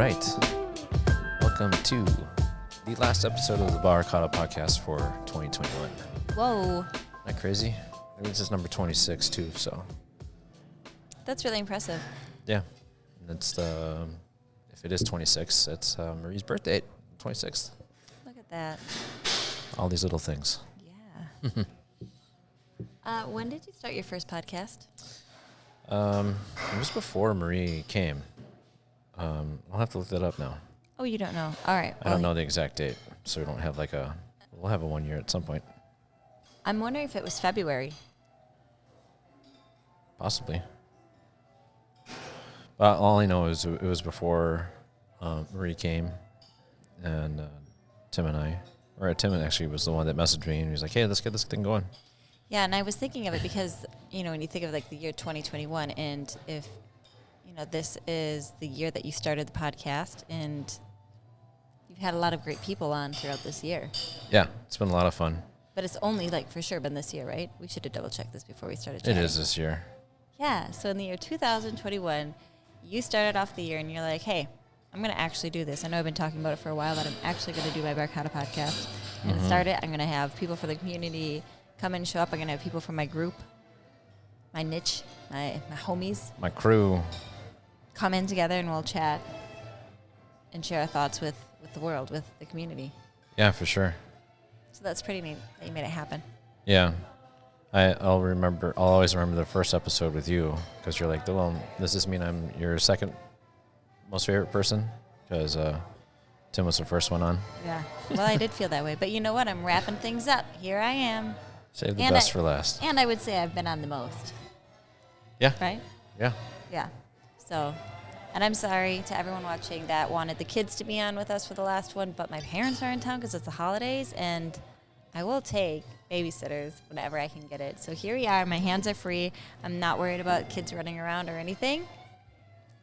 right. Welcome to the last episode of the Bar Caught podcast for 2021. Whoa. Isn't that crazy? I mean, this is number 26 too, so. That's really impressive. Yeah. And it's if it is 26, it's Marie's birthday, 26th. Look at that. All these little things. Yeah. When did you start your first podcast? It was before Marie came. I'll have to look that up now. Oh, you don't know. All right. I don't know the exact date, so we don't have we'll have a 1 year at some point. I'm wondering if it was February. Possibly. But all I know is it was before Marie came, and Tim actually was the one that messaged me, and he was like, hey, let's get this thing going. Yeah, and I was thinking of it because, when you think of like the year 2021, and if, this is the year that you started the podcast, and you've had a lot of great people on throughout this year. Yeah, it's been a lot of fun. But it's only for sure been this year, right? We should have double checked this before we started chatting. It is this year. Yeah, so in the year 2021, you started off the year and you're like, hey, I'm going to actually do this. I know I've been talking about it for a while, but I'm actually going to do my Barcata podcast and start it. I'm going to have people for the community come and show up. I'm going to have people from my group, my niche, my homies. My crew. Come in together and we'll chat and share our thoughts with the world, with the community. Yeah, for sure. So that's pretty neat that you made it happen. Yeah. I'll always remember the first episode with you because you're like, well, does this mean I'm your second most favorite person? Because Tim was the first one on. Yeah. Well, I did feel that way. But you know what? I'm wrapping things up. Here I am. Save the best for last. And I would say I've been on the most. Yeah. Right? Yeah. Yeah. So, and I'm sorry to everyone watching that wanted the kids to be on with us for the last one, but my parents are in town because it's the holidays, and I will take babysitters whenever I can get it. So here we are. My hands are free. I'm not worried about kids running around or anything.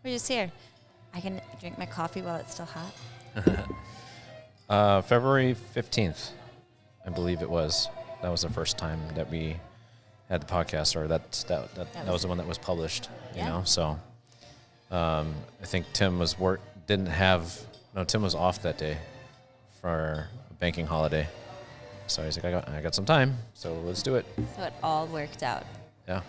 We're just here. I can drink my coffee while it's still hot. February 15th, I believe it was. That was the first time that we had the podcast, or that was the one that was published, so I think Tim was Tim was off that day for a banking holiday. So he's like, I got some time, so let's do it. So it all worked out. Yeah.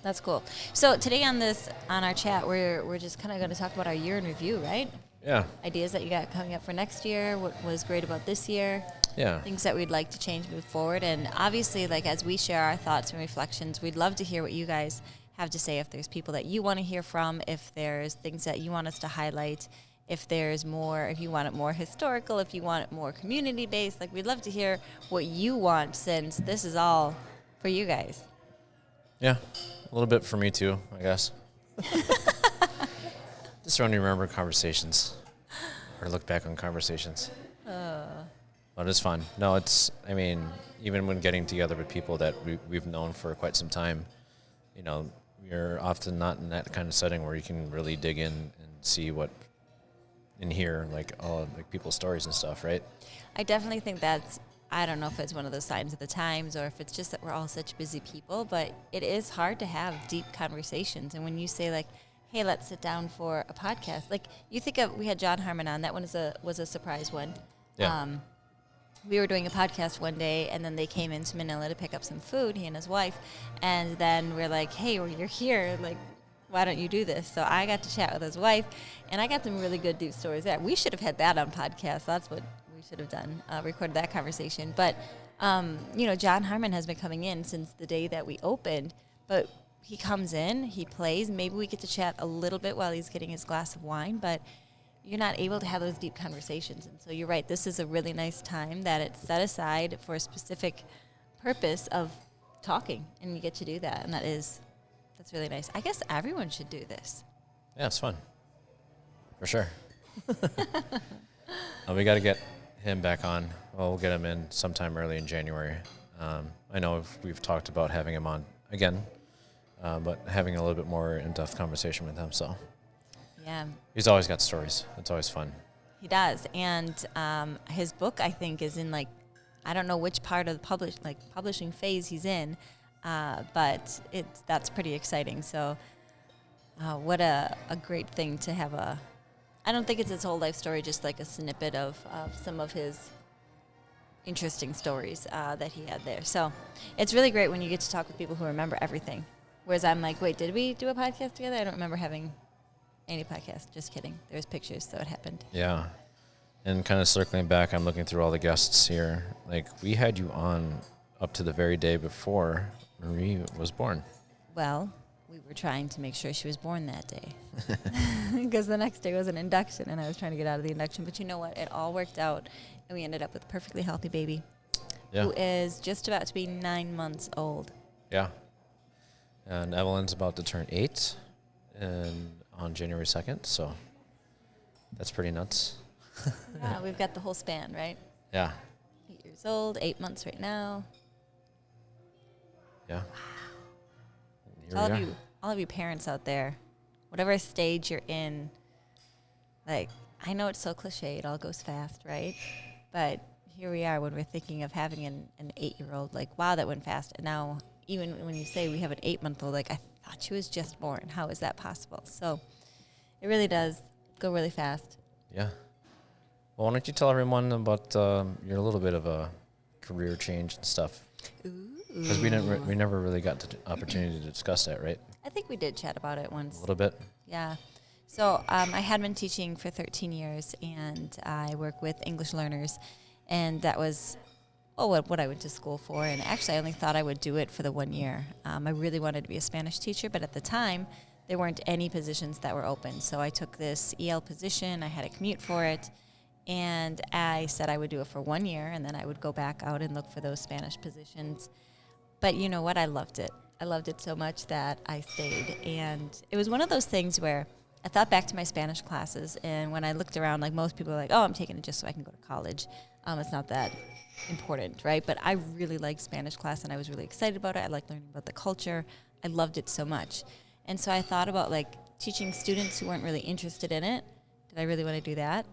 That's cool. So today on our chat, we're just kind of going to talk about our year in review, right? Yeah. Ideas that you got coming up for next year, what was great about this year. Yeah. Things that we'd like to change, move forward. And obviously, as we share our thoughts and reflections, we'd love to hear what you guys have to say. If there's people that you want to hear from, if there's things that you want us to highlight, if there's more, if you want it more historical, if you want it more community-based, we'd love to hear what you want, since this is all for you guys. Yeah, a little bit for me too, I guess. Just trying to remember conversations or look back on conversations. But it's fun. No, even when getting together with people that we've known for quite some time, you're often not in that kind of setting where you can really dig in and see what and hear people's stories and stuff, right? I definitely think I don't know if it's one of those signs of the times or if it's just that we're all such busy people, but it is hard to have deep conversations. And when you say hey, let's sit down for a podcast, you think of, we had John Harmon on, that one was a surprise one. Yeah. We were doing a podcast one day, and then they came into Manila to pick up some food, he and his wife, and then we're like, hey, well, you're here, why don't you do this? So I got to chat with his wife, and I got some really good deep stories there. We should have had that on podcast. That's what we should have done, recorded that conversation. But, John Harmon has been coming in since the day that we opened, but he comes in, he plays. Maybe we get to chat a little bit while he's getting his glass of wine, but you're not able to have those deep conversations. And so you're right, this is a really nice time that it's set aside for a specific purpose of talking, and you get to do that, and that's really nice. I guess everyone should do this. Yeah, it's fun. For sure. We got to get him back on. Well, we'll get him in sometime early in January. I know we've talked about having him on again, but having a little bit more in-depth conversation with him, so. Yeah. He's always got stories. It's always fun. He does. And his book, I think, is in I don't know which part of the publishing phase he's in, but that's pretty exciting. So what a great thing to have a I don't think it's his whole life story, just like a snippet of some of his interesting stories that he had there. So it's really great when you get to talk with people who remember everything. Whereas I'm like, wait, did we do a podcast together? I don't remember having any podcast. Just kidding. There's pictures, so it happened. Yeah. And kind of circling back, I'm looking through all the guests here. Like, we had you on up to the very day before Marie was born. Well, we were trying to make sure she was born that day. Because the next day was an induction, and I was trying to get out of the induction. But you know what? It all worked out, and we ended up with a perfectly healthy baby who is just about to be 9 months old. Yeah. And Evelyn's about to turn 8 on January 2nd, so that's pretty nuts. Yeah, we've got the whole span, right? Yeah. 8 years old, 8 months right now. Yeah. All of you parents out there, whatever stage you're in, like, I know it's so cliche, it all goes fast, right? But here we are when we're thinking of having an 8-year-old, like, wow, that went fast. And now, even when you say we have an 8-month-old, like, I thought she was just born. How is that possible? So it really does go really fast. Yeah. Well, why don't you tell everyone about your little bit of a career change and stuff? Because we never really got the opportunity to discuss that, right? I think we did chat about it once. A little bit. Yeah. So I had been teaching for 13 years, and I work with English learners, and that was what I went to school for. And actually, I only thought I would do it for the 1 year. I really wanted to be a Spanish teacher, but at the time, there weren't any positions that were open. So I took this EL position. I had a commute for it, and I said I would do it for 1 year, and then I would go back out and look for those Spanish positions. But you know what? I loved it. I loved it so much that I stayed. And it was one of those things where I thought back to my Spanish classes, and when I looked around, like most people are like, oh, I'm taking it just so I can go to college. It's not that important, right? But I really liked Spanish class, and I was really excited about it. I liked learning about the culture. I loved it so much. And so I thought about, like, teaching students who weren't really interested in it. Did I really want to do that?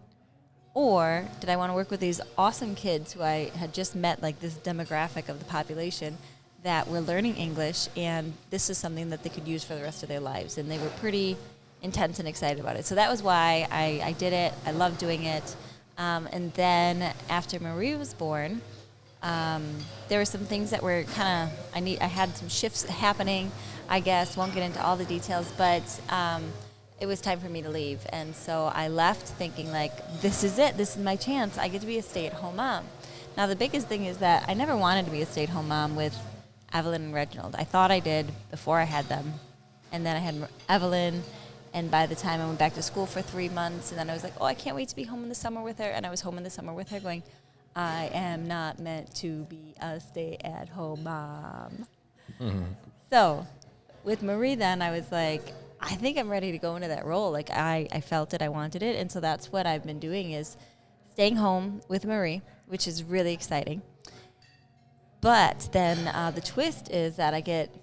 Or did I want to work with these awesome kids who I had just met, like this demographic of the population that were learning English, and this is something that they could use for the rest of their lives. And they were pretty intense and excited about it. So that was why I did it. I loved doing it. And then after Marie was born, there were some things that were kind of, I had some shifts happening, I guess. Won't get into all the details, but it was time for me to leave. And so I left thinking, like, this is it. This is my chance. I get to be a stay-at-home mom. Now, the biggest thing is that I never wanted to be a stay-at-home mom with Evelyn and Reginald. I thought I did before I had them. And then I had Evelyn, and by the time I went back to school for 3 months, and then I was like, oh, I can't wait to be home in the summer with her. And I was home in the summer with her going, I am not meant to be a stay-at-home mom. Mm-hmm. So with Marie then, I was like, I think I'm ready to go into that role. Like, I felt it, I wanted it, and so that's what I've been doing is staying home with Marie, which is really exciting. But then the twist is that I get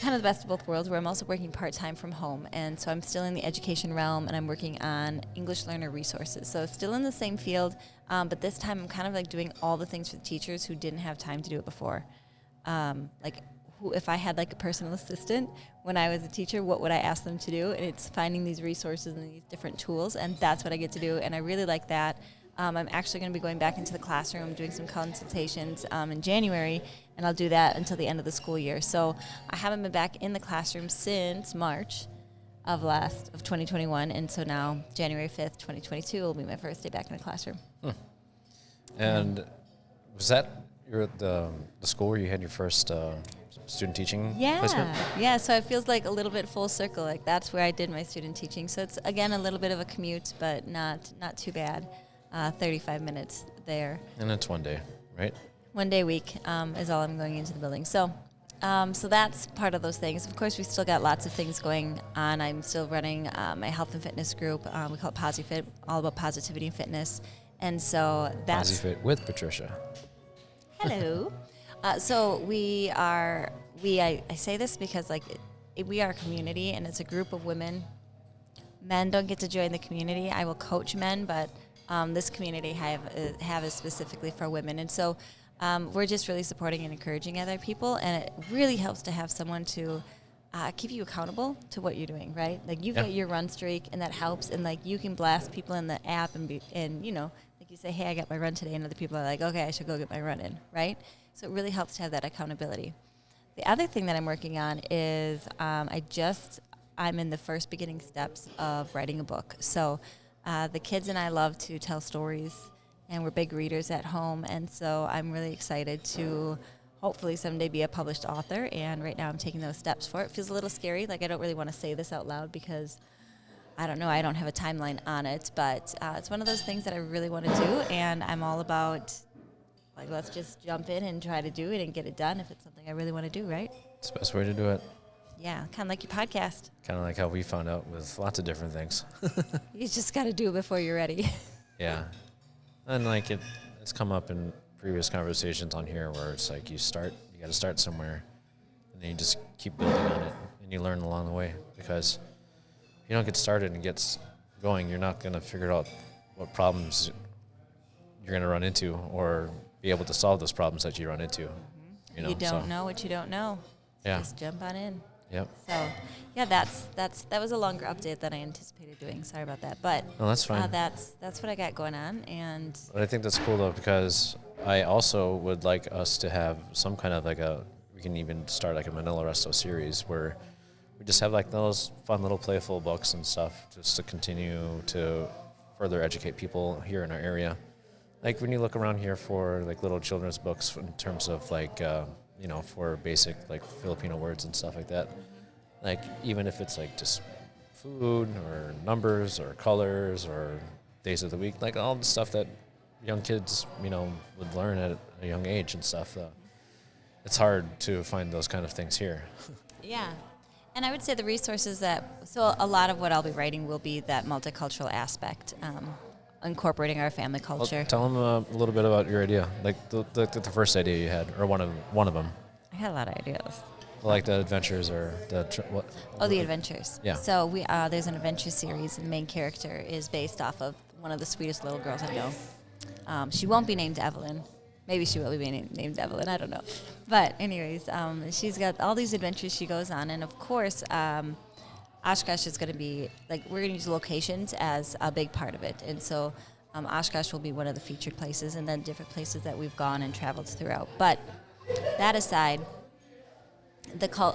kind of the best of both worlds, where I'm also working part-time from home. And so I'm still in the education realm, and I'm working on English learner resources. So still in the same field, but this time I'm kind of like doing all the things for the teachers who didn't have time to do it before. If I had like a personal assistant when I was a teacher, what would I ask them to do? And it's finding these resources and these different tools, and that's what I get to do, and I really like that. I'm actually going to be going back into the classroom, doing some consultations in January, and I'll do that until the end of the school year. So I haven't been back in the classroom since March of 2021, and so now January 5th, 2022 will be my first day back in the classroom. And was that the school where you had your first student teaching placement? Yeah, so it feels like a little bit full circle. Like, that's where I did my student teaching. So it's, again, a little bit of a commute, but not too bad. 35 minutes there. And it's 1 day, right? 1 day a week is all I'm going into the building. So that's part of those things. Of course, we still got lots of things going on. I'm still running my health and fitness group. We call it PosiFit, all about positivity and fitness. And so that's... PosiFit with Patricia. Hello. So I say this because, like, we are a community, and it's a group of women. Men don't get to join the community. I will coach men, but this community have is specifically for women. And so we're just really supporting and encouraging other people, and it really helps to have someone to keep you accountable to what you're doing, right? Like you've Yeah. got your run streak, and that helps. And like you can blast people in the app, and you know, like you say, hey, I got my run today, and other people are like, okay, I should go get my run in, right? So it really helps to have that accountability. The other thing that I'm working on is I'm in the first beginning steps of writing a book. So the kids and I love to tell stories, and we're big readers at home, and so I'm really excited to hopefully someday be a published author, and right now I'm taking those steps for it. It feels a little scary, like I don't really want to say this out loud because I don't know, I don't have a timeline on it, but it's one of those things that I really want to do, and I'm all about, like, let's just jump in and try to do it and get it done if it's something I really want to do, right? It's the best way to do it. Yeah, kind of like your podcast. Kind of like how we found out with lots of different things. You just got to do it before you're ready. Yeah. And like it's come up in previous conversations on here where it's like you got to start somewhere, and then you just keep building on it, and you learn along the way, because if you don't get started and get going, you're not going to figure out what problems you're going to run into or be able to solve those problems that you run into. You don't know what you don't know. So Yeah. just jump on in. Yep. So, yeah, that was a longer update than I anticipated doing. Sorry about that, but No, that's fine. that's what I got going on, and But I think that's cool though, because I also would like us to have some kind of we can even start like a Manila Resto series where we just have like those fun little playful books and stuff, just to continue to further educate people here in our area. Like when you look around here for like little children's books in terms of like, for basic like Filipino words and stuff like that. Like even if it's like just food or numbers or colors or days of the week, like all the stuff that young kids, would learn at a young age and stuff. It's hard to find those kind of things here. yeah. And I would say the resources so a lot of what I'll be writing will be that multicultural aspect, incorporating our family culture. Well, tell them a little bit about your idea, like the first idea you had, or one of them. I had a lot of ideas. Like the adventures or what? Oh, the adventures. Yeah. So there's an adventure series, and the main character is based off of one of the sweetest little girls I know. She won't be named Evelyn. Maybe she will be named Evelyn. I don't know. But anyways, she's got all these adventures she goes on, and of course, Oshkosh is going to be we're going to use locations as a big part of it, and so Oshkosh will be one of the featured places, and then different places that we've gone and traveled throughout. But that aside,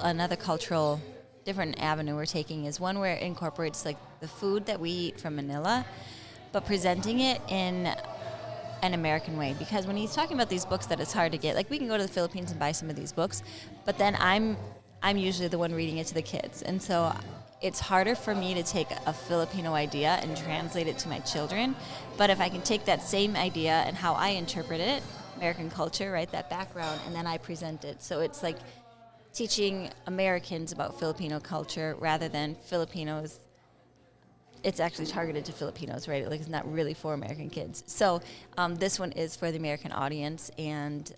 another cultural different avenue we're taking is one where it incorporates like the food that we eat from Manila, but presenting it in an American way. Because when he's talking about these books that it's hard to get, like we can go to the Philippines and buy some of these books, but then I'm usually the one reading it to the kids, and so it's harder for me to take a Filipino idea and translate it to my children. But if I can take that same idea and how I interpret it, American culture, right, that background, and then I present it. So it's like teaching Americans about Filipino culture rather than Filipinos. It's actually targeted to Filipinos, right? Like it's not really for American kids. So this one is for the American audience, and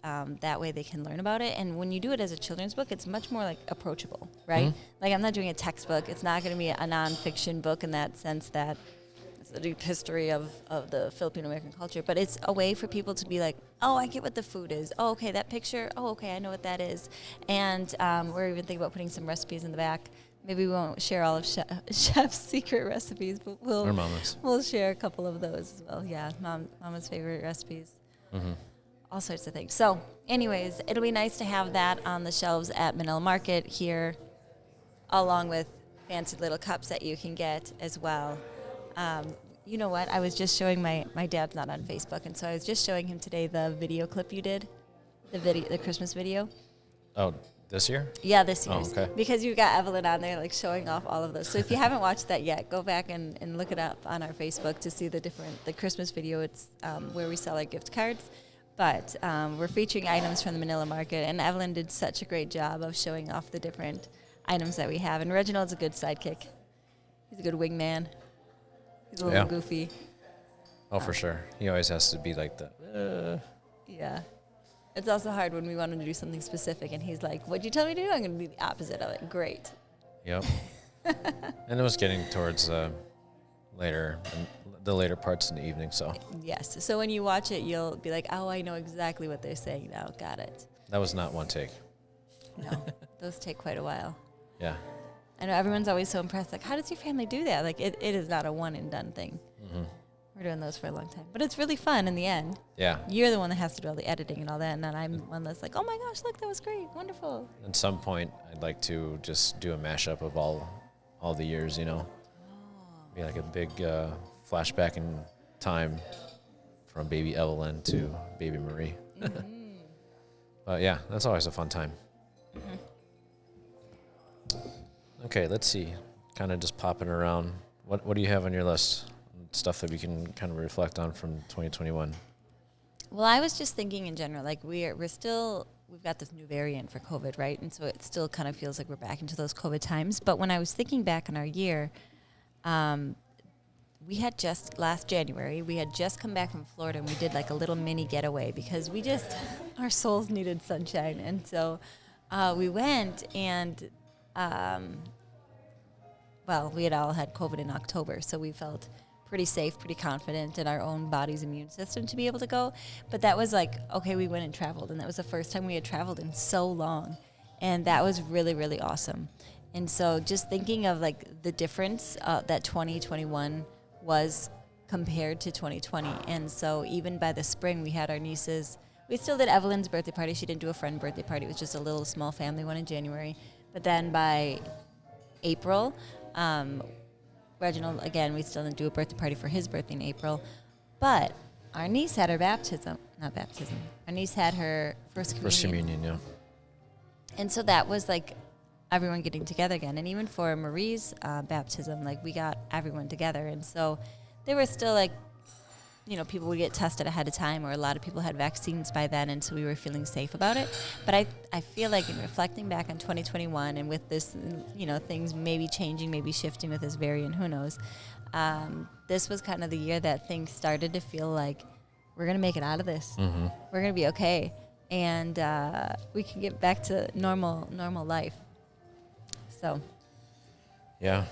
that way they can learn about it. And when you do it as a children's book, it's much more like approachable, right? Mm-hmm. Like I'm not doing a textbook. It's not going to be a nonfiction book in that sense that it's a deep history of the Filipino-American culture. But it's a way for people to be like, oh, I get what the food is. Oh, okay, that picture. Oh, okay, I know what that is. And we're even thinking about putting some recipes in the back. Maybe we won't share all of Chef's secret recipes, but we'll share a couple of those as well. Yeah, Mama's favorite recipes. Mm-hmm. All sorts of things. So, anyways, it'll be nice to have that on the shelves at Manila Market here, along with fancy little cups that you can get as well. You know what? I was just showing my dad's not on Facebook, and so I was just showing him today the video clip you did, the Christmas video. Oh. This year? Yeah, this year. Oh, okay. Because you got Evelyn on there, like showing off all of those. So if you haven't watched that yet, go back and look it up on our Facebook to see the Christmas video. It's where we sell our gift cards. But we're featuring items from the Manila Market, and Evelyn did such a great job of showing off the different items that we have. And Reginald's a good sidekick. He's a good wingman. He's a little goofy. Oh, for sure. He always has to be like the... Yeah. It's also hard when we want him to do something specific, and he's like, what'd you tell me to do? I'm going to do the opposite. I'm like, great. Yep. And it was getting towards the later parts in the evening, so. Yes. So when you watch it, you'll be like, oh, I know exactly what they're saying now. Got it. That was not one take. No. Those take quite a while. Yeah. I know everyone's always so impressed. Like, how does your family do that? Like, it is not a one and done thing. Mm-hmm. We're doing those for a long time. But it's really fun in the end. Yeah. You're the one that has to do all the editing and all that. And then I'm one that's like, oh my gosh, look, that was great. Wonderful. At some point, I'd like to just do a mashup of all the years, you know. Be like a big flashback in time from baby Evelyn to baby Marie. Mm-hmm. But yeah, that's always a fun time. Mm-hmm. Okay, let's see. Kind of just popping around. What do you have on your list? Stuff that we can kind of reflect on from 2021. Well, I was just thinking in general, like we've got this new variant for COVID, right? And so it still kind of feels like we're back into those COVID times. But when I was thinking back on our year, we had just last January, we had just come back from Florida and we did like a little mini getaway because our souls needed sunshine. And so we went and, we had all had COVID in October. So we felt pretty safe, pretty confident in our own body's immune system to be able to go. But that was like, okay, we went and traveled. And that was the first time we had traveled in so long. And that was really, really awesome. And so just thinking of like the difference that 2021 was compared to 2020. And so even by the spring, we had our nieces. We still did Evelyn's birthday party. She didn't do a friend birthday party. It was just a little small family one in January. But then by April, Reginald, again, we still didn't do a birthday party for his birthday in April. But our niece had her Our niece had her first communion. First communion, yeah. And so that was like everyone getting together again. And even for Marie's baptism, like we got everyone together. And so there were still like, you know, people would get tested ahead of time, or a lot of people had vaccines by then. And so we were feeling safe about it. But I feel like in reflecting back on 2021 and with this, you know, things maybe changing, maybe shifting with this variant, who knows, this was kind of the year that things started to feel like we're going to make it out of this. Mm-hmm. We're going to be okay. And we can get back to normal life. So. Yeah.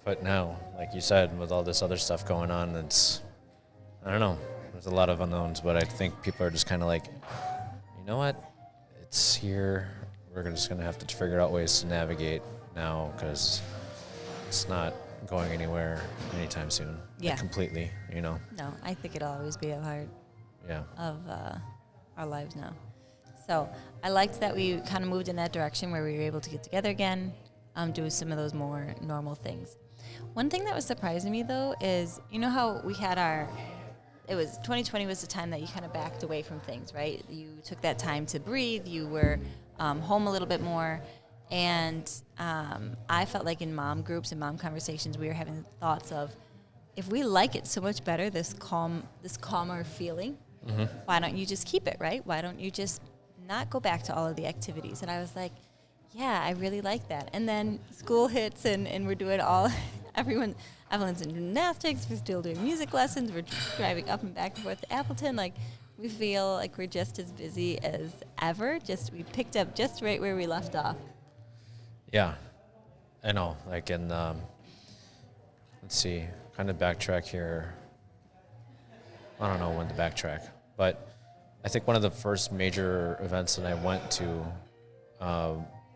But now, like you said, with all this other stuff going on, I don't know. There's a lot of unknowns, but I think people are just kind of like, you know what? It's here. We're just going to have to figure out ways to navigate now because it's not going anywhere anytime soon. Yeah. Like completely, you know? No, I think it'll always be a part of our lives now. So I liked that we kind of moved in that direction where we were able to get together again, do some of those more normal things. One thing that was surprising me, though, is, you know how we had 2020 was the time that you kind of backed away from things, right? You took that time to breathe. You were home a little bit more. And I felt like in mom groups and mom conversations, we were having thoughts of, if we like it so much better, this calmer feeling, mm-hmm. Why don't you just keep it, right? Why don't you just not go back to all of the activities? And I was like, yeah, I really like that. And then school hits and we're doing Evelyn's in gymnastics, we're still doing music lessons, we're driving up and back and forth to Appleton. Like, we feel like we're just as busy as ever. We picked up just right where we left off. Yeah, I know. Like in, let's see, kind of backtrack here. I don't know when to backtrack, but I think one of the first major events that I went to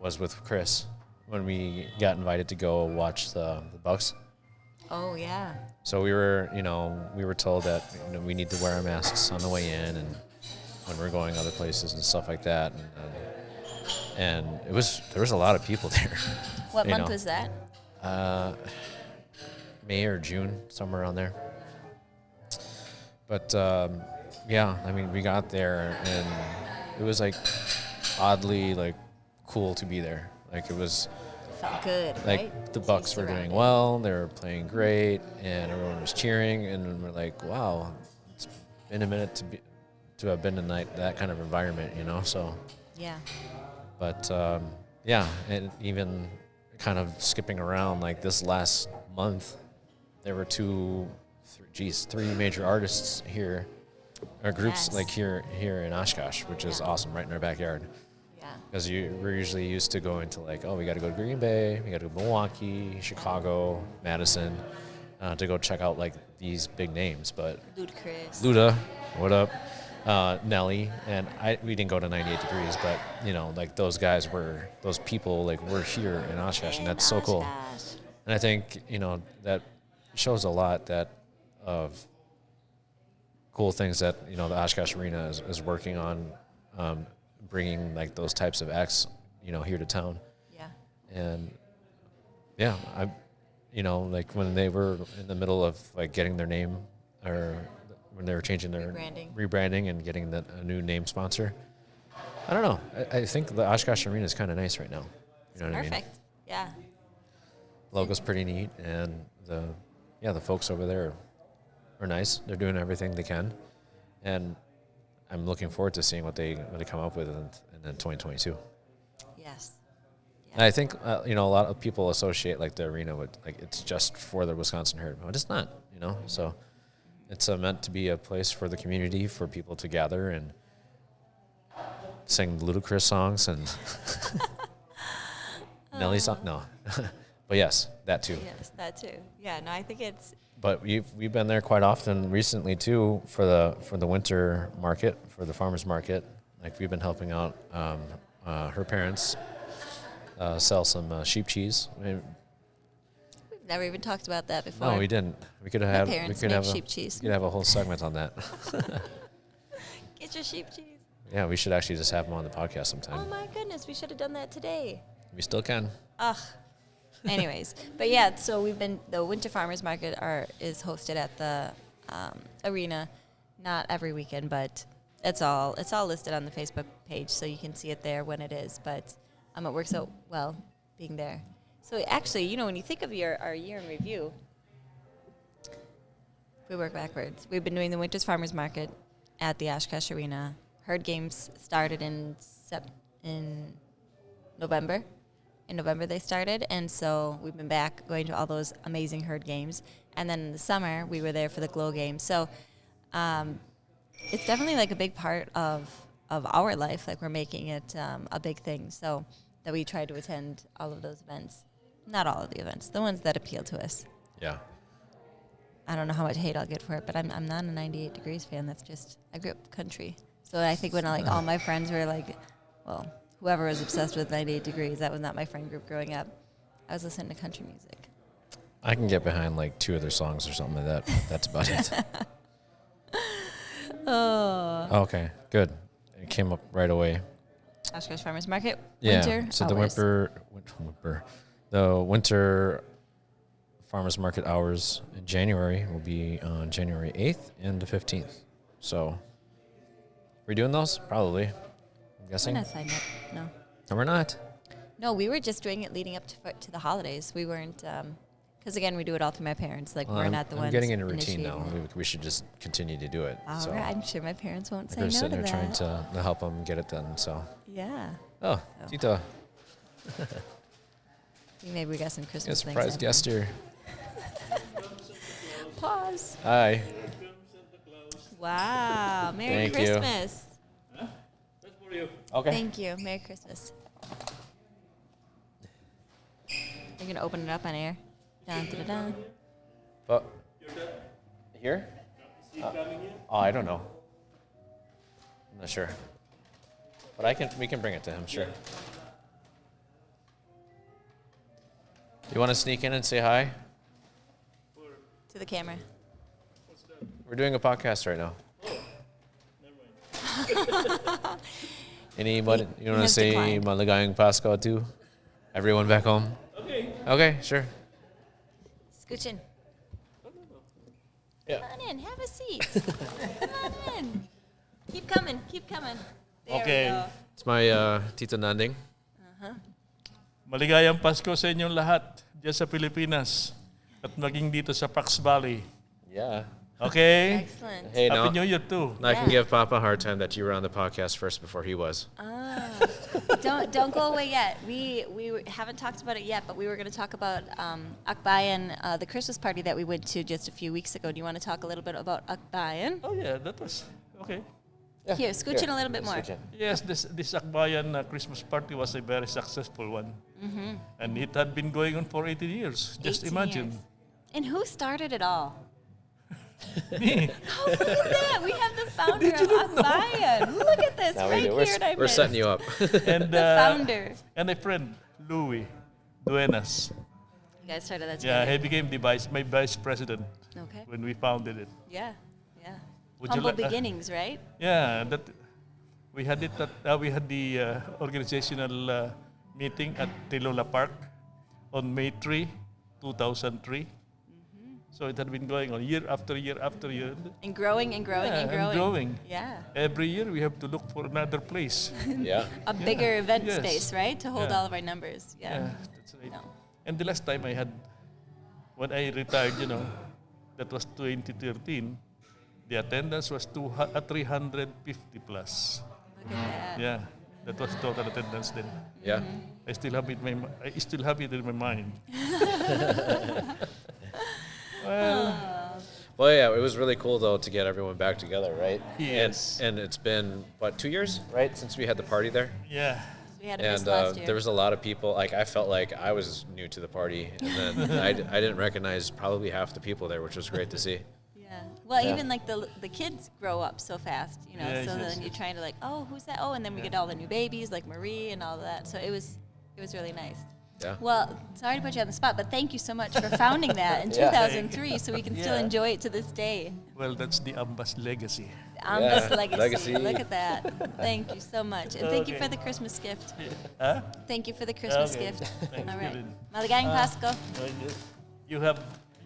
was with Chris when we got invited to go watch the Bucks. Oh, yeah. So we were told that we need to wear our masks on the way in and when we're going other places and stuff like that. And there was a lot of people there. What month was that? May or June, somewhere around there. But we got there and it was like oddly like cool to be there. Like it felt good, like right? The Bucks were doing well, they were playing great, and everyone was cheering, and we're like, wow, it's been a minute to have been in that kind of environment, you know. So yeah. But and even kind of skipping around, like this last month, there were three major artists here, or groups yes. like here in Oshkosh, which is awesome, right in our backyard. Because we're usually used to going to like, we got to go to Green Bay, we got to go to Milwaukee, Chicago, Madison, to go check out like these big names. But Ludacris. Luda, what up? Nelly, and we didn't go to 98 Degrees, but like those people like were here in Oshkosh, and that's so cool. And I think that shows a lot of cool things that the Oshkosh Arena is working on, bringing like those types of acts here to town. Yeah. And yeah, like when they were in the middle of like getting their name, or when they were changing their rebranding and getting a new name sponsor. I don't know. I think the Oshkosh Arena is kind of nice right now. You know what I mean? Perfect. Yeah. Logo's pretty neat, and the folks over there are nice. They're doing everything they can, and I'm looking forward to seeing what they come up with in 2022. Yes. And I think a lot of people associate like the arena with like it's just for the Wisconsin herd, but it's not. So it's meant to be a place for the community, for people to gather and sing ludicrous songs and Nelly song. No, but yes, that too. Yes, that too. Yeah, no, I think it's. But we've been there quite often recently too for the winter market, for the farmers market. Like we've been helping out her parents sell some sheep cheese. I mean, we've never even talked about that before. No, we didn't. We could have sheep cheese. We could have a whole segment on that. Get your sheep cheese. Yeah, we should actually just have them on the podcast sometime. Oh my goodness, we should have done that today. We still can. Ugh. Anyways, but yeah, so the Winter Farmers Market is hosted at the arena, not every weekend, but it's all listed on the Facebook page, so you can see it there when it is. But it works out well being there. So actually, when you think of our year in review, we work backwards. We've been doing the Winter Farmers Market at the Oshkosh Arena. Herd games started in November. In November they started, and so we've been back going to all those amazing herd games. And then in the summer, we were there for the Glow game. So it's definitely like a big part of our life. Like we're making it a big thing. So that we try to attend all of those events. Not all of the events, the ones that appeal to us. Yeah. I don't know how much hate I'll get for it, but I'm not a 98 Degrees fan. That's just, I grew up country. So I think when all my friends were like, well, whoever was obsessed with 98 Degrees, that was not my friend group growing up. I was listening to country music. I can get behind like 2 of their songs or something like that. That's about it. Oh. Okay, good. It came up right away. Oshkosh Farmers Market. Yeah. Winter. So hours. the winter farmers market hours in January will be on January 8th and the 15th. So, we're doing those? Probably. I'm guessing. We're not signing up. No. No, we're not. No, we were just doing it leading up to the holidays. We weren't, because again, we do it all through my parents. Like we're not the ones. I'm getting in a routine now. We should just continue to do it. All right. I'm sure my parents won't say we're no to sitting there that. trying to help them get it done. So. Yeah. Oh, So. Tito. Maybe we got some Christmas things. Surprise guest here. Pause. Hi. Wow. Merry Thank you. Christmas. That's for you. Okay. Thank you. Merry Christmas. You're going to open it up on air? Dun, dun, dun, dun. But here? Is he coming in? Oh, I don't know. I'm not sure. But we can bring it to him, sure. You want to sneak in and say hi? To the camera. What's that? We're doing a podcast right now. Never mind. Anybody? He You want to has say declined. Maligayang Pasko too? Everyone back home? Okay. Okay, sure. Scooch in. Yeah. Come on in. Have a seat. Come on in. Keep coming. Keep coming. There Okay. we go. It's my Tito Nanding. Maligayang Pasko sa inyong lahat dyan sa Pilipinas at maging dito sa Pax Valley. Yeah. Okay? Excellent. Hey, Happy now New Year too. I can Yeah. give Papa a hard time that you were on the podcast first before he was. Don't go away yet. We haven't talked about it yet, but we were going to talk about Akbayan, the Christmas party that we went to just a few weeks ago. Do you want to talk a little bit about Akbayan? Oh yeah, that was okay. Here, scooch in a little bit more. Scooch in. Yes, this Akbayan Christmas party was a very successful one. Mm-hmm. And it had been going on for 18 years. Just 18 imagine. years. And who started it all? Me. Oh, look at that. We have the founder of Akbayan. Right do. here, and I We're setting missed. you up. And The founder. and a friend, Louis Duenas. You guys started that Yeah, together. he became my vice president Okay. when we founded it. Yeah. Yeah. Would you Humble li- beginnings, right? Yeah, that we had it. We had the organizational meeting at Tilola Park on May 3, 2003. So it had been going on year after year after year. And growing and growing Yeah, and and growing. growing. Yeah. Every year we have to look for another place. Yeah. A bigger event Yes. space, right? To hold Yeah. all of our numbers. Yeah. That's right. No. And the last time I had, when I retired, that was 2013, the attendance was 350 plus. Look at that. Yeah, that was total attendance then. Yeah. I still have it in my mind. Well, yeah, it was really cool though to get everyone back together, right? Yes. And it's been what, 2 years, right, since we had the party there. Yeah. We had a And miss last year. there was a lot of people. Like I felt like I was new to the party, and then I didn't recognize probably half the people there, which was great to see. Yeah. Well, Yeah. even like the kids grow up so fast, Yes, so yes, then you're trying to like, oh, who's that? Oh, and then we get all the new babies like Marie and all that. So it was really nice. Yeah. Well, sorry to put you on the spot, but thank you so much for founding that in Yeah. 2003, so we can still Yeah. enjoy it to this day. Well, that's the Ambas legacy. Ambas Yeah, legacy. legacy. Look at that. Thank you so much, and thank you Okay. for the Christmas gift. Huh? Thank you for the Christmas Okay. gift. Thank All you right. rin. Maligayang Pasko. Well,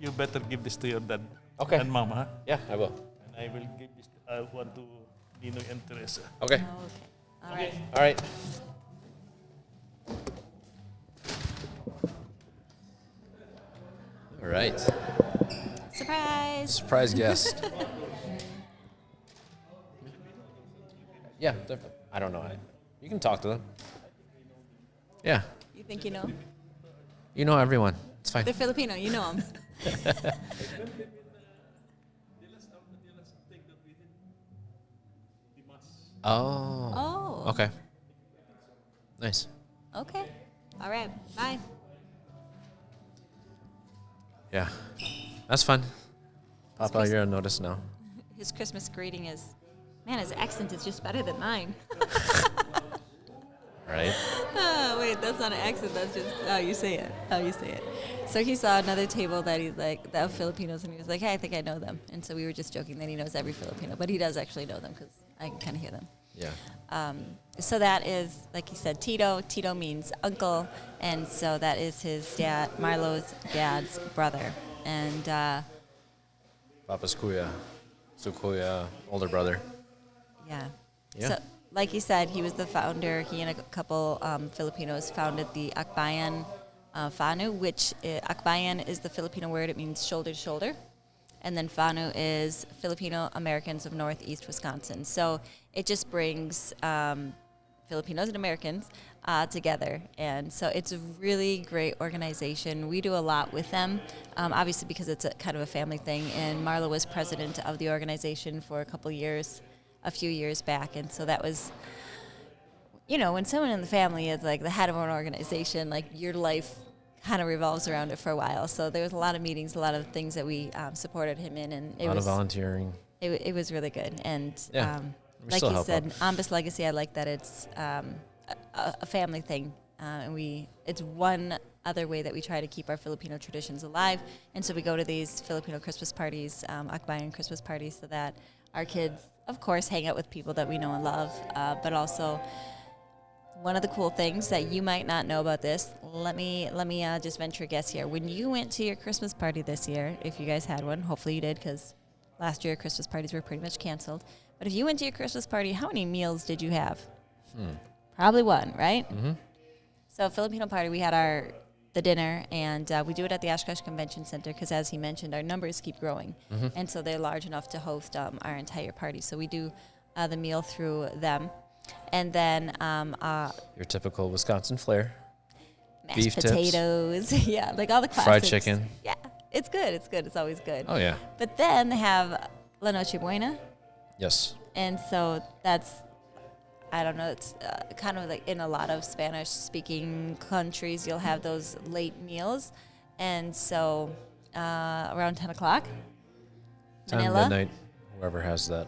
you better give this to your dad Okay. and mom, huh? Yeah, I will. And I will give this one to Ninong and Teresa. Okay. Oh, okay. All right. All right. All right. Surprise. Surprise guest. Yeah, I don't know. You can talk to them. Yeah, You think you know? you know everyone. It's fine. They're Filipino. You know them. Oh. Oh. Okay. Nice. Okay. All right. Bye. Yeah. That's fun. Papa, Chris- you're on notice now. His Christmas greeting is, man, his accent is just better than mine. Right? Oh, wait, that's not an accent. That's just how you say it. How you say it. So he saw another table that he's like, that of Filipinos, and he was like, hey, I think I know them. And so we were just joking that he knows every Filipino, but he does actually know them because I can kind of hear them. Yeah. So that is, like he said, Tito. Tito means uncle, and so that is his dad, Marlo's dad's brother. And Papa's kuya. So kuya, older brother. yeah. Yeah. So, like he said, he was the founder. He and a couple Filipinos founded the Akbayan FANEW, which Akbayan is the Filipino word. It means shoulder to shoulder. And then FANEW is Filipino Americans of Northeast Wisconsin. So it just brings Filipinos and Americans together. And so it's a really great organization. We do a lot with them, obviously because it's a kind of a family thing. And Marlo was president of the organization for a few years back. And so that was, when someone in the family is like the head of an organization, like your life kind of revolves around it for a while. So there was a lot of meetings, a lot of things that we supported him in, and A lot of volunteering. it was really good. And Yeah. We like still you help said, out. Ambas Legacy, I like that it's a family thing, and it's one other way that we try to keep our Filipino traditions alive. And so we go to these Filipino Christmas parties, Akbayan Christmas parties, so that our kids, of course, hang out with people that we know and love, but also. One of the cool things that you might not know about this, let me just venture a guess here. When you went to your Christmas party this year, if you guys had one, hopefully you did, because last year Christmas parties were pretty much canceled. But if you went to your Christmas party, how many meals did you have? Probably one, right? Mm-hmm. So Filipino party, we had the dinner, and we do it at the Oshkosh Convention Center because, as he mentioned, our numbers keep growing, and so they're large enough to host our entire party. So we do the meal through them. And then Your typical Wisconsin flair. mashed Beef tips. potatoes, yeah, like all the classics. Fried chicken. Yeah, it's good. It's good. It's always good. Oh, yeah. But then they have La Noche Buena, Yes. and so that's, I don't know, it's kind of like in a lot of Spanish-speaking countries, you'll have those late meals, and so around 10 o'clock, 10, Manila. midnight, whoever has that,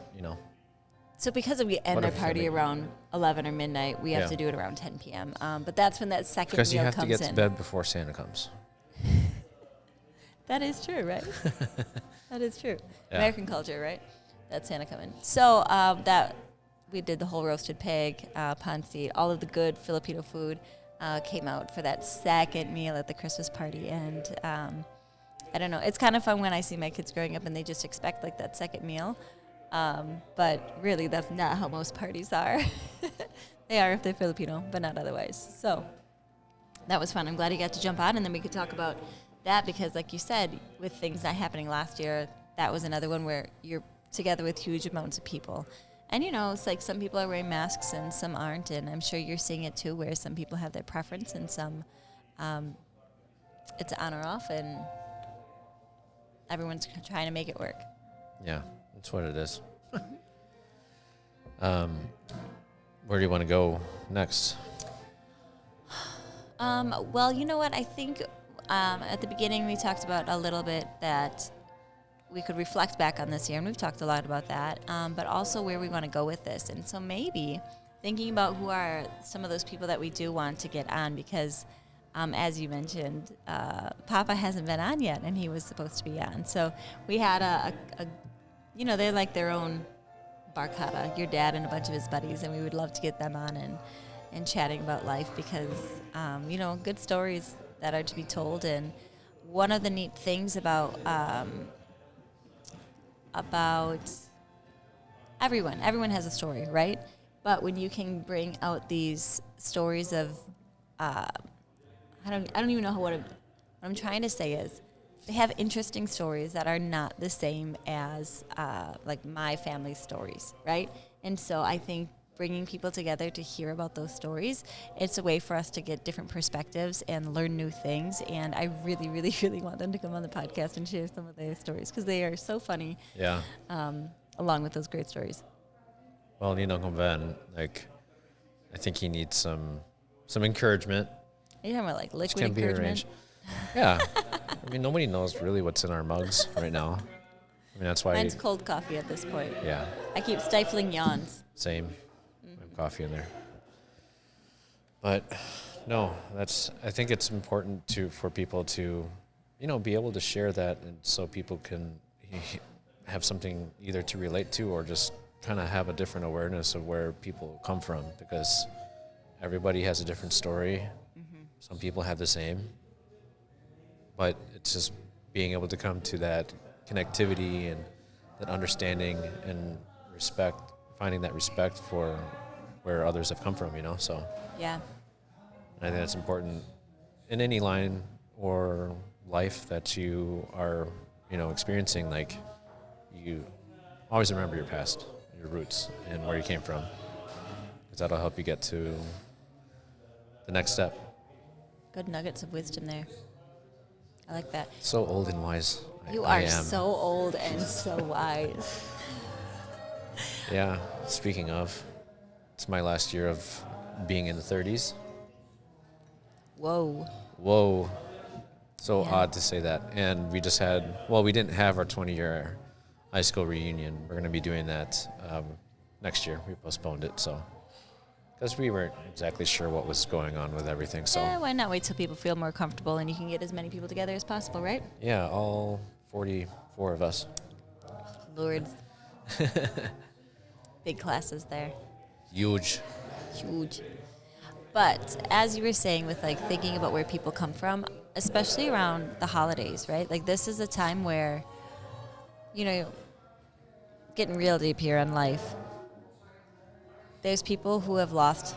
So because we end What our if party they- around 11 or midnight, we have Yeah. to do it around 10 p.m. But that's when that second Because you meal have to comes get to in. bed before Santa comes. That is true, right? That is true. Yeah. American culture, right? That's Santa coming. So that we did the whole roasted pig, pancit, all of the good Filipino food came out for that second meal at the Christmas party. And I don't know. It's kind of fun when I see my kids growing up and they just expect like that second meal. But really, that's not how most parties are. They are if they're Filipino, but not otherwise. So that was fun. I'm glad you got to jump on, and then we could talk about that because, like you said, with things not happening last year, that was another one where you're together with huge amounts of people. And, you know, it's like some people are wearing masks and some aren't, and I'm sure you're seeing it too, where some people have their preference and some it's on or off, and everyone's trying to make it work. Yeah, that's what it is. Where do you want to go next? Well, you know what? I think at the beginning we talked about a little bit that we could reflect back on this year, and we've talked a lot about that, but also where we want to go with this. And so maybe thinking about who are some of those people that we do want to get on because, as you mentioned, Papa hasn't been on yet, and he was supposed to be on. So we had a you know, they're like their own barcada, your dad and a bunch of his buddies, and we would love to get them on and chatting about life because, you know, good stories that are to be told. And one of the neat things about everyone has a story, right? But when you can bring out these stories of, I don't even know what I'm trying to say is, they have interesting stories that are not the same as like my family's stories, right? And so I think bringing people together to hear about those stories, it's a way for us to get different perspectives and learn new things. And I really, really, really want them to come on the podcast and share some of their stories because they are so funny. Yeah. Along with those great stories. Well, Ninong Lor, like, I think he needs some encouragement. Are you talking about like Which liquid can be encouragement? arranged. Yeah. I mean, nobody knows really what's in our mugs right now. I mean, that's why. Mine's cold coffee at this point. Yeah. I keep stifling yawns. Same. I have coffee in there. But no, I think it's important for people to, you know, be able to share that, and so people can have something either to relate to or just kind of have a different awareness of where people come from, because everybody has a different story. Mm-hmm. Some people have the same, but it's just being able to come to that connectivity and that understanding and respect, finding that respect for where others have come from, you know. So Yeah. I think that's important in any line or life that you are, you know, experiencing. Like, you always remember your past, your roots, and where you came from, because that'll help you get to the next step. Good nuggets of wisdom there. I like that. So old and wise. You I are am. so old and so wise. Yeah. Speaking of, it's my last year of being in the 30s. Whoa. Whoa. So Yeah. odd to say that. And we just we didn't have our 20-year high school reunion. We're going to be doing that next year. We postponed it, so, because we weren't exactly sure what was going on with everything. So Yeah, why not wait till people feel more comfortable and you can get as many people together as possible, right? yeah, all 44 of us. Lord. Big classes there. Huge. Huge. But as you were saying, with like thinking about where people come from, especially around the holidays, right? Like, this is a time where, you know, getting real deep here on life. There's people who have lost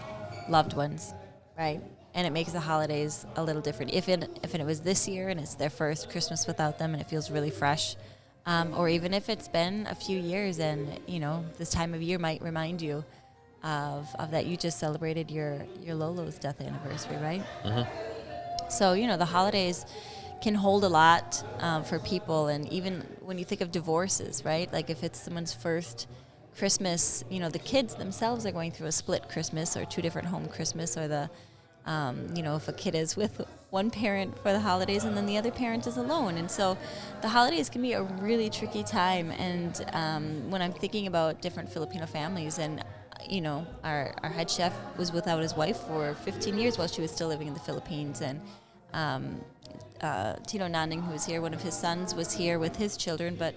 loved ones, right? And it makes the holidays a little different. If it was this year and it's their first Christmas without them and it feels really fresh, or even if it's been a few years and, you know, this time of year might remind you of that you just celebrated your Lolo's death anniversary, right? Mm-hmm. So, you know, the holidays can hold a lot for people. And even when you think of divorces, right? Like, if it's someone's first Christmas, you know, the kids themselves are going through a split Christmas or two different home Christmas, or the, you know, if a kid is with one parent for the holidays and then the other parent is alone. And so the holidays can be a really tricky time. And when I'm thinking about different Filipino families, and our head chef was without his wife for 15 years while she was still living in the Philippines. And Tito Nanding, who was here, one of his sons was here with his children, but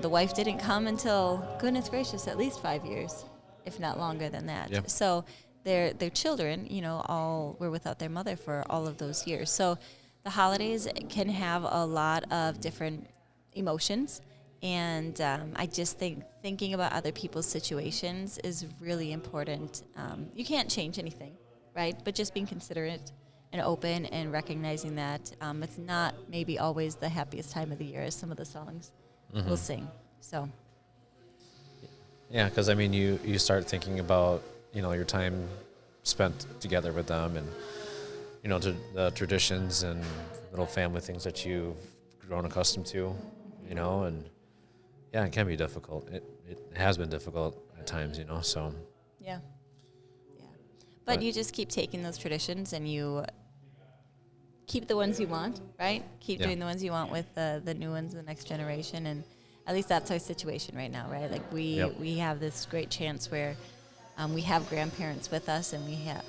the wife didn't come until, goodness gracious, at least 5 years, if not longer than that. Yep. So their children, all were without their mother for all of those years. So the holidays can have a lot of different emotions. And I just think thinking about other people's situations is really important. You can't change anything, right? But just being considerate and open and recognizing that it's not maybe always the happiest time of the year as some of the songs we'll sing. So. Yeah, because I mean, you start thinking about your time spent together with them, and the traditions and little family things that you've grown accustomed to, and yeah, it can be difficult. It has been difficult at times, so. Yeah. But you just keep taking those traditions and you keep the ones you want, right? Keep doing the ones you want with the new ones, the next generation. And at least that's our situation right now, right? Like we have this great chance where we have grandparents with us, and we have,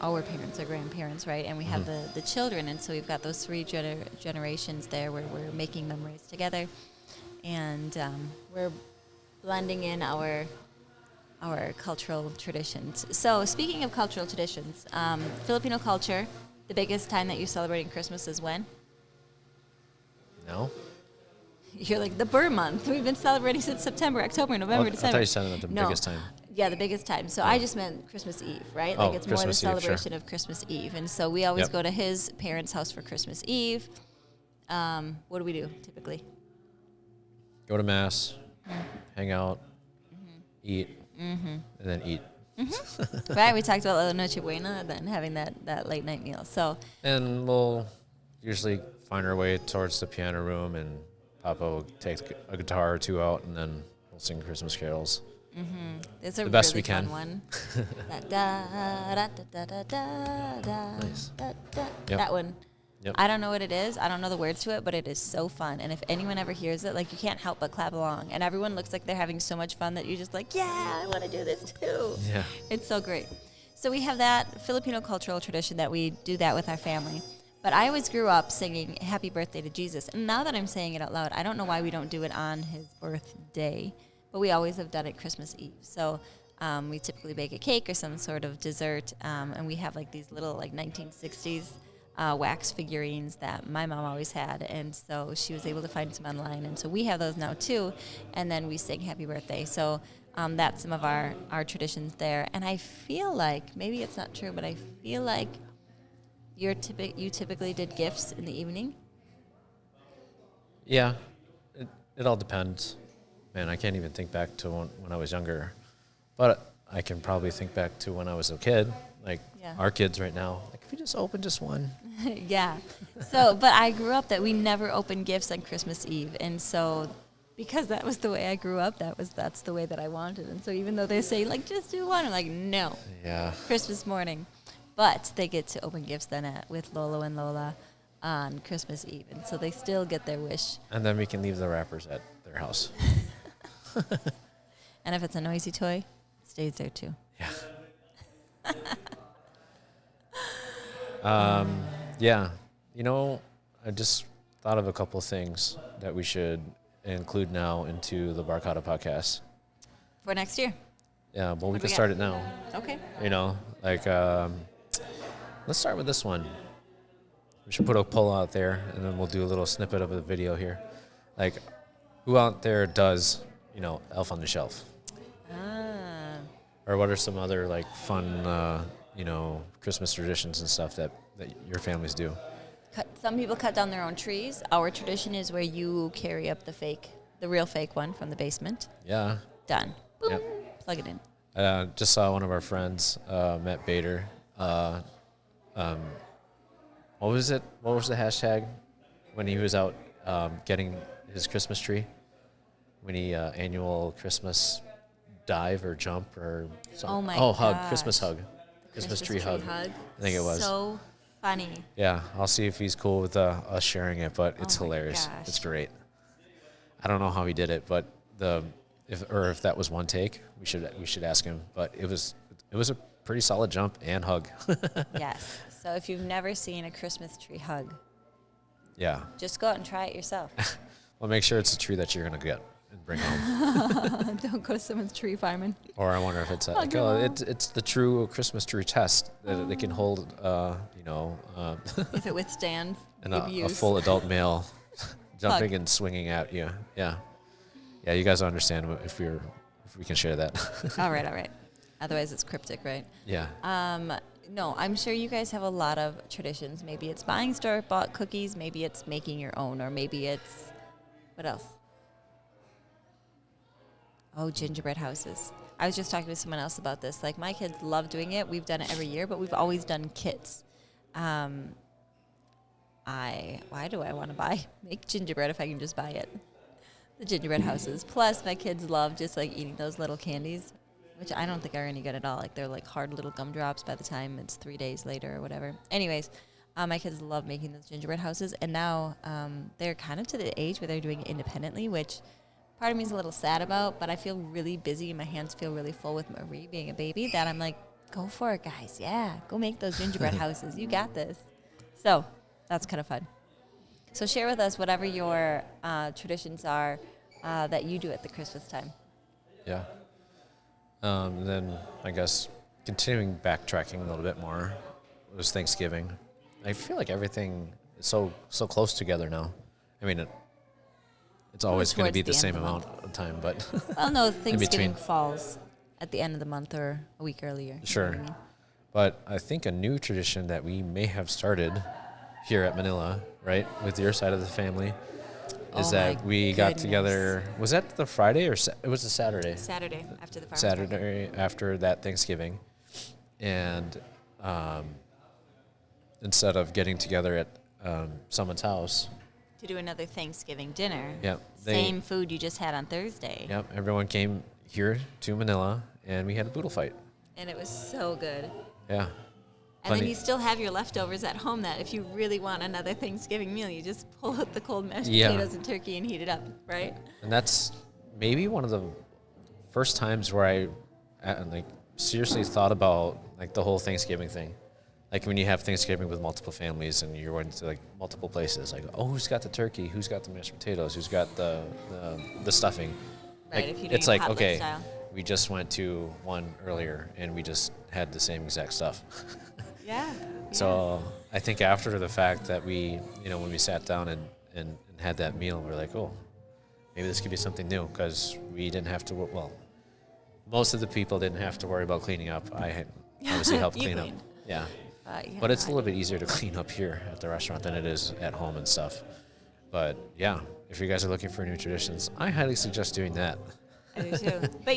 our parents are grandparents, right? And we have the children. And so we've got those three generations there where we're making memories together. And we're blending in our cultural traditions. So speaking of cultural traditions, Filipino culture, the biggest time that you're celebrating Christmas is when? No. You're like, the Burr month. We've been celebrating since September, October, November, December. I thought you said that the biggest time. Yeah, the biggest time. So I just meant Christmas Eve, right? Oh, Like it's Christmas more the Eve, celebration sure. of Christmas Eve. And so we always go to his parents' house for Christmas Eve. What do we do typically? Go to mass, hang out, eat, and then eat. Right, we talked about La Noche Buena, and then having that late night meal. So, And we'll usually find our way towards the piano room, and Papa will take a guitar or two out, and then we'll sing Christmas carols. it's a The best really we can. fun one. Nice. Yep. That one. Yep. I don't know what it is. I don't know the words to it, but it is so fun. And if anyone ever hears it, like, you can't help but clap along. And everyone looks like they're having so much fun that you're just like, yeah, I want to do this too. Yeah. It's so great. So we have that Filipino cultural tradition that we do that with our family. But I always grew up singing Happy Birthday to Jesus. And now that I'm saying it out loud, I don't know why we don't do it on his birthday, but we always have done it Christmas Eve. So we typically bake a cake or some sort of dessert, and we have like these little like 1960s wax figurines that my mom always had, and so she was able to find some online, and so we have those now too, and then we sing Happy Birthday. So that's some of our traditions there. And I feel like, maybe it's not true, but I feel like you typically did gifts in the evening. Yeah. It all depends. Man, I can't even think back to when I was younger. But I can probably think back to when I was a kid. Like our kids right now. Like, if we just open just one. Yeah. So, but I grew up that we never opened gifts on Christmas Eve. And so, because that was the way I grew up, that's the way that I wanted. And so even though they say, like, just do one, I'm like, no. Yeah. Christmas morning. But they get to open gifts then with Lolo and Lola on Christmas Eve. And so they still get their wish. And then we can leave the wrappers at their house. And if it's a noisy toy, it stays there too. Yeah. Yeah. I just thought of a couple of things that we should include now into the Barcada podcast. For next year. Yeah, well, we we can got? start it now. Okay. Let's start with this one. We should put a poll out there, and then we'll do a little snippet of a video here. Like, who out there does, Elf on the Shelf? Or what are some other, like, fun, Christmas traditions and stuff that your families do? Some people cut down their own trees. Our tradition is where you carry up the real fake one from the basement. Yeah. Done. Boom. Yep. Plug it in. Just saw one of our friends, Matt Bader. What was it? What was the hashtag when he was out getting his Christmas tree? When he annual Christmas dive or jump or something. Oh my hug. gosh. Christmas hug. Christmas tree hug. I think it was. So funny. Yeah, I'll see if he's cool with us sharing it, but it's Oh my hilarious. gosh. It's great. I don't know how he did it, but if that was one take, we should ask him. But it was a pretty solid jump and hug. Yes. So if you've never seen a Christmas tree hug, Yeah. just go out and try it yourself. Well, make sure it's a tree that you're gonna get and bring home. Don't go to someone's tree farming. Or I wonder if it's Hug your mom. it's the true Christmas tree test that it can hold, If it withstands a abuse. full adult male jumping and swinging at you. Yeah. Yeah, you guys understand if we can share that. All right. Otherwise, it's cryptic, right? Yeah. No, I'm sure you guys have a lot of traditions. Maybe it's buying store-bought cookies. Maybe it's making your own. Or maybe it's... What else? Oh, gingerbread houses. I was just talking to someone else about this. Like, my kids love doing it. We've done it every year, but we've always done kits. Why do I want to make gingerbread if I can just buy it? The gingerbread houses. Plus, my kids love just, like, eating those little candies, which I don't think are any good at all. Like, they're like hard little gumdrops by the time it's 3 days later or whatever. Anyways, my kids love making those gingerbread houses, and now they're kind of to the age where they're doing it independently, which part of me is a little sad about, but I feel really busy. My hands feel really full with Marie being a baby that I'm like, go for it, guys. Yeah, go make those gingerbread houses. You got this. So that's kind of fun. So share with us whatever your traditions are that you do at the Christmas time. Yeah. And then I guess continuing backtracking a little bit more was Thanksgiving. I feel like everything is so close together now. I mean, it's always going to be the towards the same end of the amount of time, but Well, no, Thanksgiving between. falls at the end of the month or a week earlier. You know Sure. what I mean? But I think a new tradition that we may have started here at Manila, right, with your side of the family, is Oh that my we got goodness. together. Was that the Friday or it was the Saturday? Saturday after the farmer's market. Saturday after that Thanksgiving, and instead of getting together at someone's house, To do another Thanksgiving dinner. Yep, Same food you just had on Thursday. yep, everyone came here to Manila, and we had a boodle fight. And it was so good. Yeah, And then Plenty. you still have your leftovers at home that if you really want another Thanksgiving meal, you just pull out the cold mashed Yeah. potatoes and turkey and heat it up, right? and that's maybe one of the first times where I seriously thought about like the whole Thanksgiving thing. Like when you have Thanksgiving with multiple families and you're going to like multiple places, like, oh, who's got the turkey? Who's got the mashed potatoes? Who's got the stuffing? Right, Like, if you do it's your like, potluck okay, style. we just went to one earlier and we just had the same exact stuff. Yeah. So I think after the fact that we, when we sat down and had that meal, we're like, oh, maybe this could be something new because we didn't have to, most of the people didn't have to worry about cleaning up. I had obviously helped You clean up. cleaned. Yeah. Yeah, But it's a no, little bit easier to clean up here at the restaurant than it is at home and stuff. But yeah, if you guys are looking for new traditions, I highly suggest doing that. I do too. But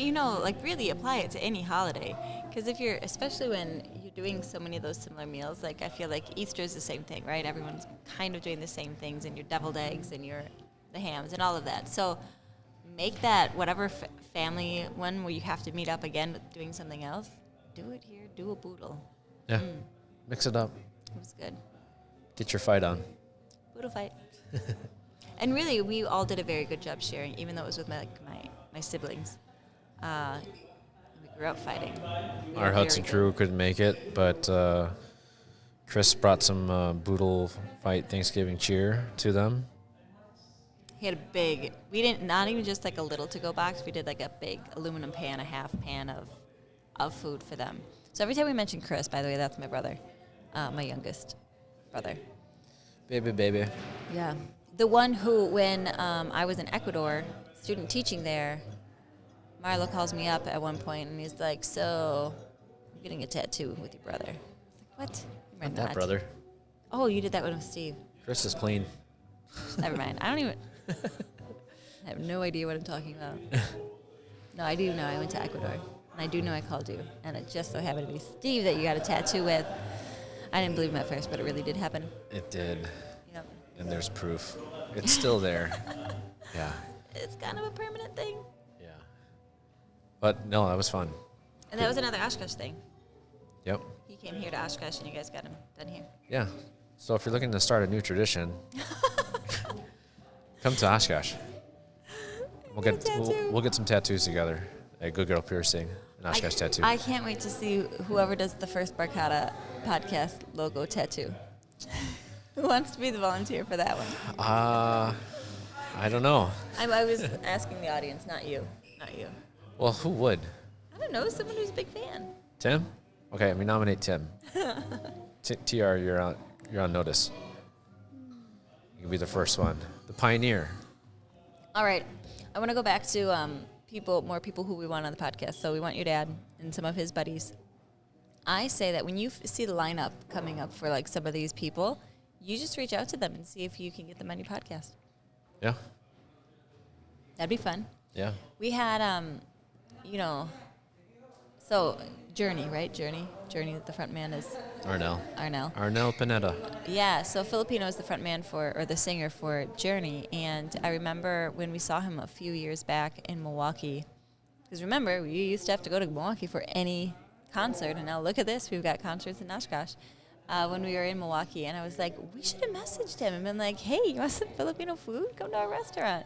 really apply it to any holiday. Because especially when you're doing so many of those similar meals, like I feel like Easter is the same thing, right? Everyone's kind of doing the same things, and your deviled eggs and the hams and all of that. So make that whatever family one where you have to meet up again with doing something else. Do it here. Do a boodle. Yeah. Mix it up. It was good. Get your fight on. Boodle fight. And really, we all did a very good job sharing, even though it was with my siblings. We grew up fighting. We Our were Hudson very crew couldn't make it, but Chris brought some boodle fight Thanksgiving cheer to them. He had we didn't, not even just like a little to-go box, we did like a big aluminum pan, a half pan of food for them. So every time we mention Chris, by the way, that's my brother, my youngest brother. Baby. Yeah. The one who, when I was in Ecuador, student teaching there, Marlo calls me up at one point and he's like, so, I'm getting a tattoo with your brother. I was like, what? You Not that brother. Oh, you did that one with Steve. Chris is clean. Never mind. I have no idea what I'm talking about. No, I do know I went to Ecuador. And I do know I called you. And it just so happened to be Steve that you got a tattoo with. I didn't believe him at first, but it really did happen. It did. Yep. And there's proof. It's still there. Yeah. It's kind of a permanent thing. Yeah. But no, that was fun. And that was another Oshkosh thing. Yep. He came here to Oshkosh, and you guys got him done here. Yeah. So if you're looking to start a new tradition, come to Oshkosh. We'll get some tattoos together. A Good Girl Piercing, an Oshkosh tattoo. I can't wait to see whoever does the first Barcata podcast logo tattoo. Who wants to be the volunteer for that one? I don't know. I was asking the audience, not you. Not you. Well, who would? I don't know, someone who's a big fan. Tim? Okay, we nominate Tim. TR, you're on notice. You can be the first one. The pioneer. All right. I want to go back to more people who we want on the podcast. So we want your dad and some of his buddies. I say that when you see the lineup coming up for like some of these people, you just reach out to them and see if you can get them on your podcast. Yeah. That'd be fun. Yeah. We had, so Journey, right? Journey, the front man is Arnell Pineda. Yeah, so Filipino is the front man or the singer for Journey. And I remember when we saw him a few years back in Milwaukee, because remember, we used to have to go to Milwaukee for any concert. And now look at this, we've got concerts in Oshkosh. When we were in Milwaukee, and I was like, we should have messaged him and been like, hey, you want some Filipino food? Come to our restaurant.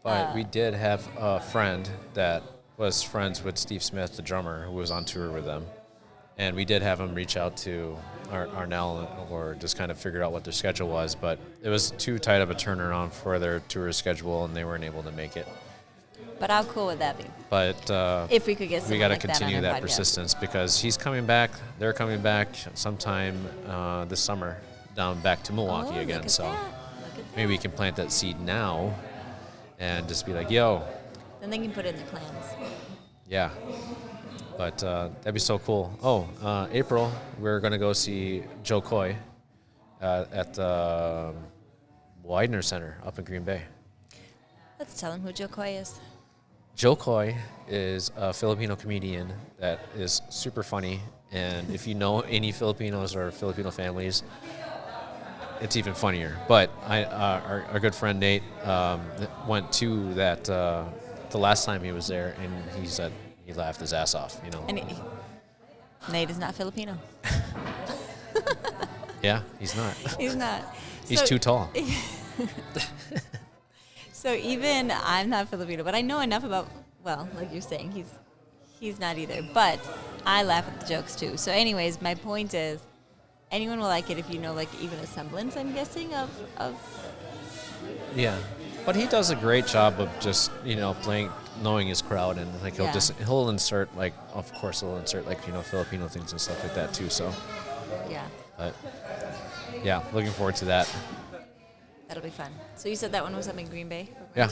But we did have a friend that was friends with Steve Smith, the drummer, who was on tour with them. And we did have him reach out to Arnell or just kind of figure out what their schedule was. But it was too tight of a turnaround for their tour schedule, and they weren't able to make it. But how cool would that be? But if we could get we got to like continue that podcast. Persistence, because he's coming back. They're coming back sometime this summer down back to Milwaukee again. So maybe we can plant that seed now and just be like, yo. Then they can put it in their plans. Yeah. But that'd be so cool. Oh, April, we're going to go see Joe Coy at the Widener Center up in Green Bay. Let's tell him who Joe Coy is. Joe Coy is a Filipino comedian that is super funny. And if you know any Filipinos or Filipino families, it's even funnier. But our good friend Nate went to that the last time he was there, and he said he laughed his ass off. And Nate is not Filipino. Yeah, he's not. He's not. He's too tall. So even I'm not Filipino, but I know enough about, well, like you're saying, he's not either. But I laugh at the jokes too. So anyways, my point is, anyone will like it if you know like even a semblance, I'm guessing, of Yeah. But he does a great job of just, knowing his crowd, and like he'll insert like, of course he'll insert like, Filipino things and stuff like that too. So yeah. But yeah, looking forward to that. That'll be fun. So you said that one was up in Green Bay? Yeah.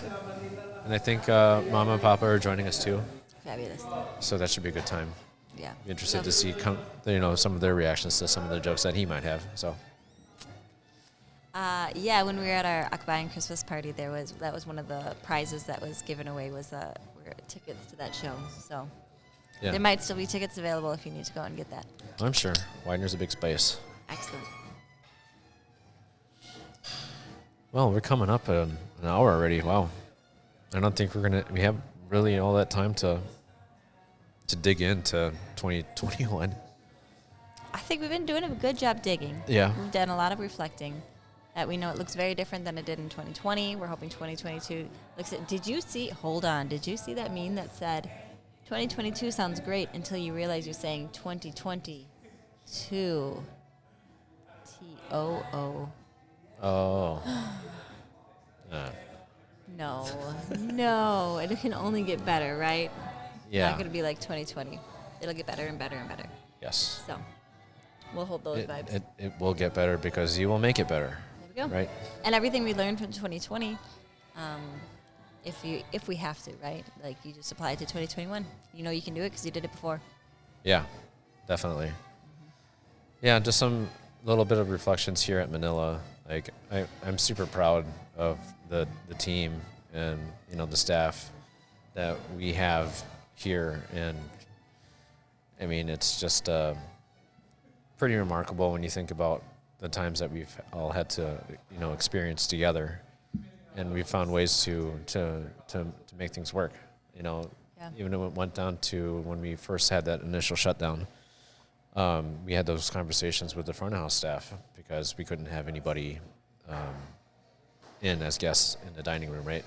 And I think Mama and Papa are joining us too. Fabulous. So that should be a good time. Yeah. Be interested to see some of their reactions to some of the jokes that he might have. So. Yeah, when we were at our Akbayan Christmas Party, that was one of the prizes that was given away were tickets to that show. So yeah. There might still be tickets available if you need to go and get that. I'm sure. Widener's a big space. Excellent. Well, we're coming up an hour already. Wow. I don't think we have really all that time to dig into 2021. I think we've been doing a good job digging. Yeah. We've done a lot of reflecting. We know it looks very different than it did in 2020. We're hoping 2022 looks at. Did you see that meme that said 2022 sounds great until you realize you're saying 2022. TOO. Oh. No. It can only get better, right? Yeah. It's not going to be like 2020. It'll get better and better and better. Yes. So we'll hold those vibes. It will get better because you will make it better. There we go. Right. And everything we learned from 2020, if we have to, right? Like you just apply it to 2021. You know you can do it because you did it before. Yeah, definitely. Mm-hmm. Yeah, just some little bit of reflections here at Manila. Like I'm super proud of the team and the staff that we have here, and I mean it's just pretty remarkable when you think about the times that we've all had to experience together, and we found ways to make things work. Even when it went down to when we first had that initial shutdown, we had those conversations with the front of house staff because we couldn't have anybody in as guests in the dining room, right?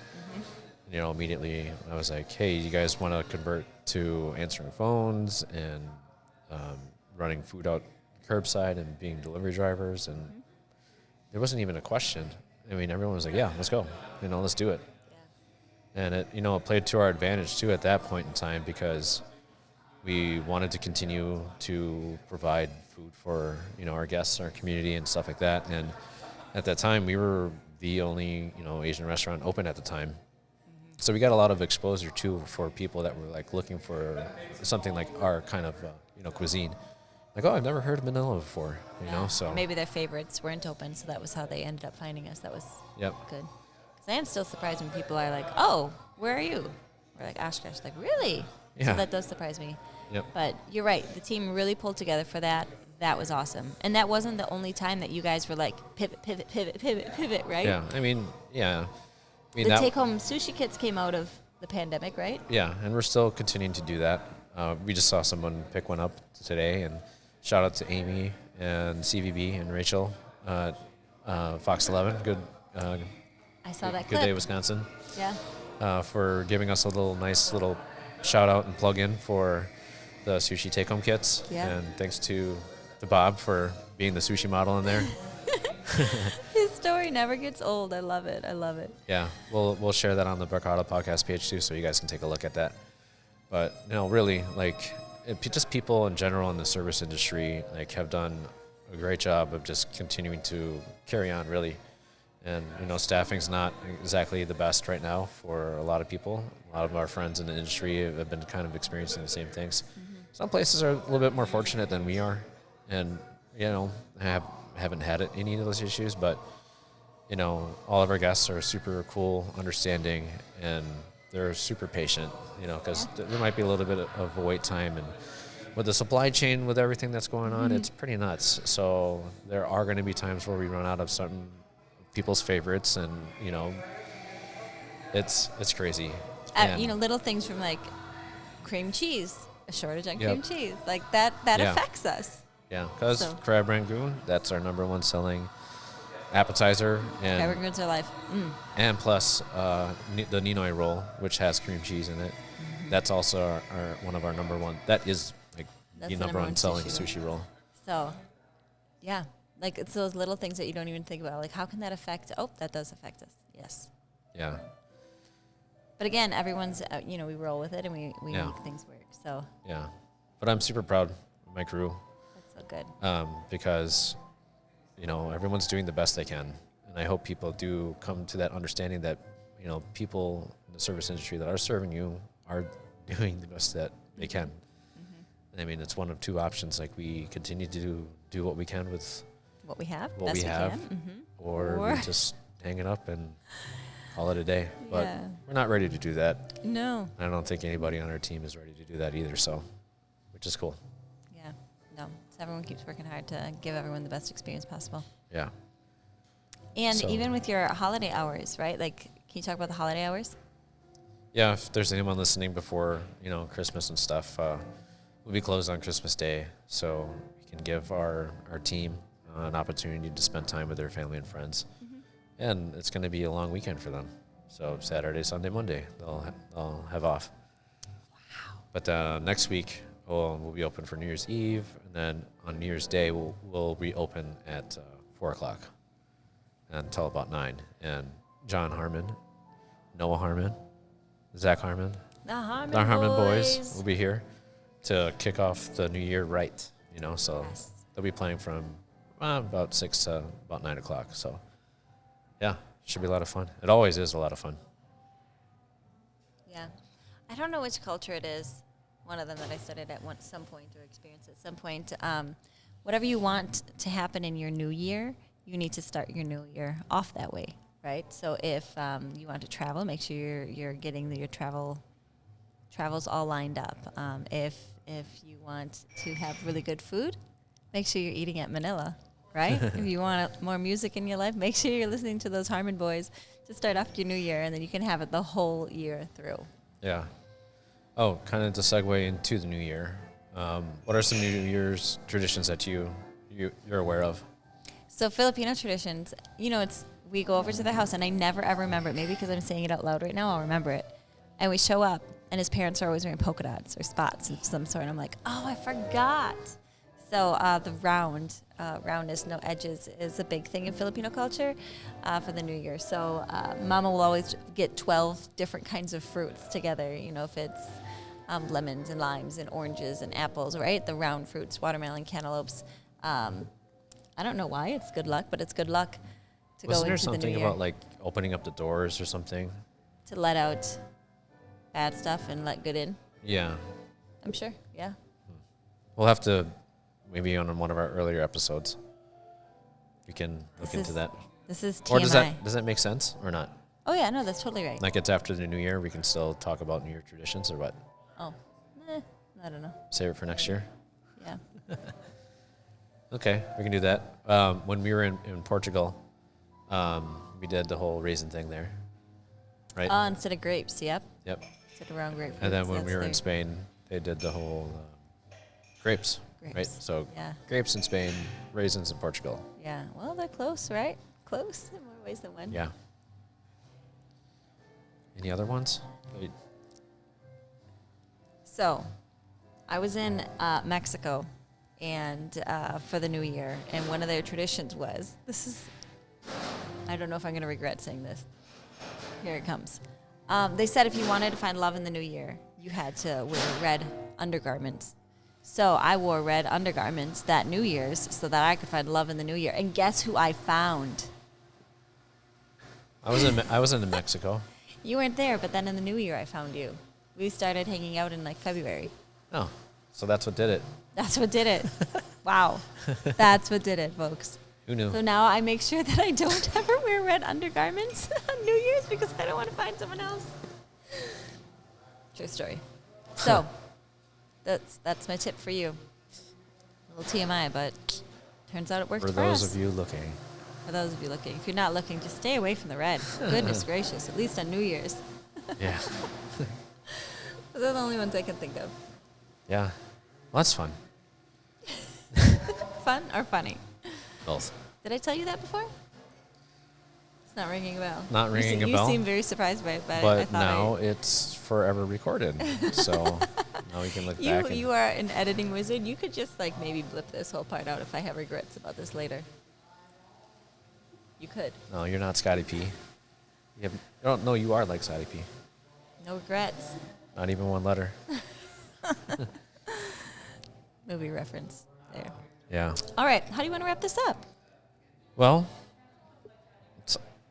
You know, immediately I was like, hey, you guys want to convert to answering phones and running food out curbside and being delivery drivers? And there wasn't even a question. I mean, everyone was like, yeah, let's go. You know, let's do it. Yeah. And it, you know, it played to our advantage too at that point in time because we wanted to continue to provide food for, you know, our guests, our community and stuff like that. And at that time, we were the only, you know, Asian restaurant open at the time. So we got a lot of exposure too for people that were like looking for something like our kind of, you know, cuisine. Like, oh, I've never heard of Manila before, you know, so. Maybe their favorites weren't open, so that was how they ended up finding us. That was good. Because I am still surprised when people are like, oh, where are you? We're like, Oshkosh. Like, really? Yeah. So that does surprise me. Yep. But you're right. The team really pulled together for that. That was awesome. And that wasn't the only time that you guys were like, pivot, right? Yeah, I mean, yeah. I mean, the take-home sushi kits came out of the pandemic, right? Yeah, and we're still continuing to do that. We just saw someone pick one up today, and shout out to Amy and CVB and Rachel, Fox 11. Good. I saw that Good clip. Day, Wisconsin. Yeah. For giving us a nice little shout out and plug in for the sushi take-home kits. Yeah. And thanks to Bob for being the sushi model in there. His story never gets old. I love it. Yeah, we'll share that on the Bracado podcast page too, so you guys can take a look at that. But you know, really, like, just people in general in the service industry, like, have done a great job of just continuing to carry on, really. And you know, staffing's not exactly the best right now for a lot of people. A lot of our friends in the industry have been kind of experiencing the same things. Some places are a little bit more fortunate than we are, and you know, haven't had any of those issues, but you know, all of our guests are super cool, understanding, and they're super patient, you know, because there might be a little bit of a wait time, and with the supply chain, with everything that's going on, it's pretty nuts. So there are going to be times where we run out of certain people's favorites, and you know, it's crazy. You know, little things from like cream cheese, a shortage on Yep. cream cheese, like that Yeah. affects us. Yeah, because So- crab rangoon, that's our number one selling appetizer, and Crab are life. and plus the Ninong roll, which has cream cheese in it. That's also our one of our number one. That is like That's the the number one selling sushi sushi roll. So, yeah, like it's those little things that you don't even think about. Like, how can that affect? Oh, that does affect us. Yes. Yeah, But again, everyone's, you know, we roll with it and we Yeah. make things work. So yeah. But I'm super proud of my crew that's so good. because, you know, everyone's doing the best they can. And I hope people do come to that understanding that, you know, people in the service industry that are serving you are doing the best that they can. I mean, it's one of two options. Like, we continue to do what we can with What we have, what best we have, can. or we just hang it up and call it a day. But Yeah. we're not ready to do that. No. I don't think anybody on our team is ready to do that either, so, which is cool. Yeah. No. So everyone keeps working hard to give everyone the best experience possible. Yeah. And So- even with your holiday hours, right? Like, can you talk about the holiday hours? Yeah, if there's anyone listening before, you know, Christmas and stuff, we'll be closed on Christmas Day, so we can give our team an opportunity to spend time with their family and friends. And it's going to be a long weekend for them. So Saturday, Sunday, Monday, they'll have off. Wow. But next week, we'll be open for New Year's Eve, and then on New Year's Day, we'll reopen at 4 o'clock until about 9. And John Harmon, Noah Harmon, Zach Harmon, The Harmon, our Harmon boys will be here to kick off the new year right, you know, so Yes. they'll be playing from about 6 to about 9 o'clock. So, yeah, should be a lot of fun. It always is a lot of fun. Yeah. I don't know which culture it is. One of them that I studied at some point or experienced at some point. Whatever you want to happen in your new year, you need to start your new year off that way, right? So if you want to travel, make sure you're getting your travels all lined up. If you want to have really good food, make sure you're eating at Manila, right? If you want more music in your life, make sure you're listening to those Harmon boys to start off your new year, and then you can have it the whole year through. Yeah. Oh, kind of to segue into the new year, What are some New Year's traditions that you're aware of? So Filipino traditions, we go over to the house, and I never ever remember it. Maybe because I'm saying it out loud right now, I'll remember it. And we show up, and his parents are always wearing polka dots or spots of some sort. And I'm like, oh, I forgot. So the roundness, no edges, is a big thing in Filipino culture for the New Year. So Mama will always get 12 different kinds of fruits together. If it's lemons and limes and oranges and apples, right? The round fruits, watermelon, cantaloupes. I don't know why it's good luck, but it's good luck to Wasn't go there into the new something year. about like opening up the doors or something? To let out bad stuff and let good in. Yeah. I'm sure. Yeah. We'll have to, maybe on one of our earlier episodes, we can look into that. This is TMI. Or does that make sense or not? Oh yeah, no, that's totally right. Like it's after the New Year, we can still talk about New Year traditions or what? Oh, I don't know. Save it for next year? Yeah. Okay, we can do that. When we were in Portugal, we did the whole raisin thing there, right? Oh, instead of grapes, yep. Yep. Instead of round grapefruits. And then when that's we were in their Spain, they did the whole grapes, right? grapes. So Yeah. grapes in Spain, raisins in Portugal. Yeah. Well, they're close, right? Close in more ways than one. Yeah. Any other ones? So, I was in Mexico, and for the New Year, and one of their traditions was I don't know if I'm going to regret saying this. Here it comes. They said if you wanted to find love in the New Year, you had to wear red undergarments. So I wore red undergarments that New Year's so that I could find love in the New Year. And guess who I found? I was in Mexico. You weren't there, but then in the New Year I found you. We started hanging out in February. Oh, so that's what did it. That's what did it. Wow. That's what did it, folks. Who knew? So now I make sure that I don't ever wear red undergarments on New Year's because I don't want to find someone else. True story. So that's my tip for you. A little TMI, but turns out it worked for those us. of you looking. For those of you looking. If you're not looking, just stay away from the red. Goodness gracious, at least on New Year's. Yeah. Those are the only ones I can think of. Yeah. Well, that's fun. Fun or funny? Both. Did I tell you that before? It's not ringing a bell. Not ringing a You bell. seem very surprised by it, but I But thought now it's forever recorded. So now we can look back. you are an editing wizard. You could just maybe blip this whole part out if I have regrets about this later. You could. No, you're not Scotty P. No, you are like Scotty P. No regrets. Not even one letter. Movie reference there. Yeah. All right. How do you want to wrap this up? Well,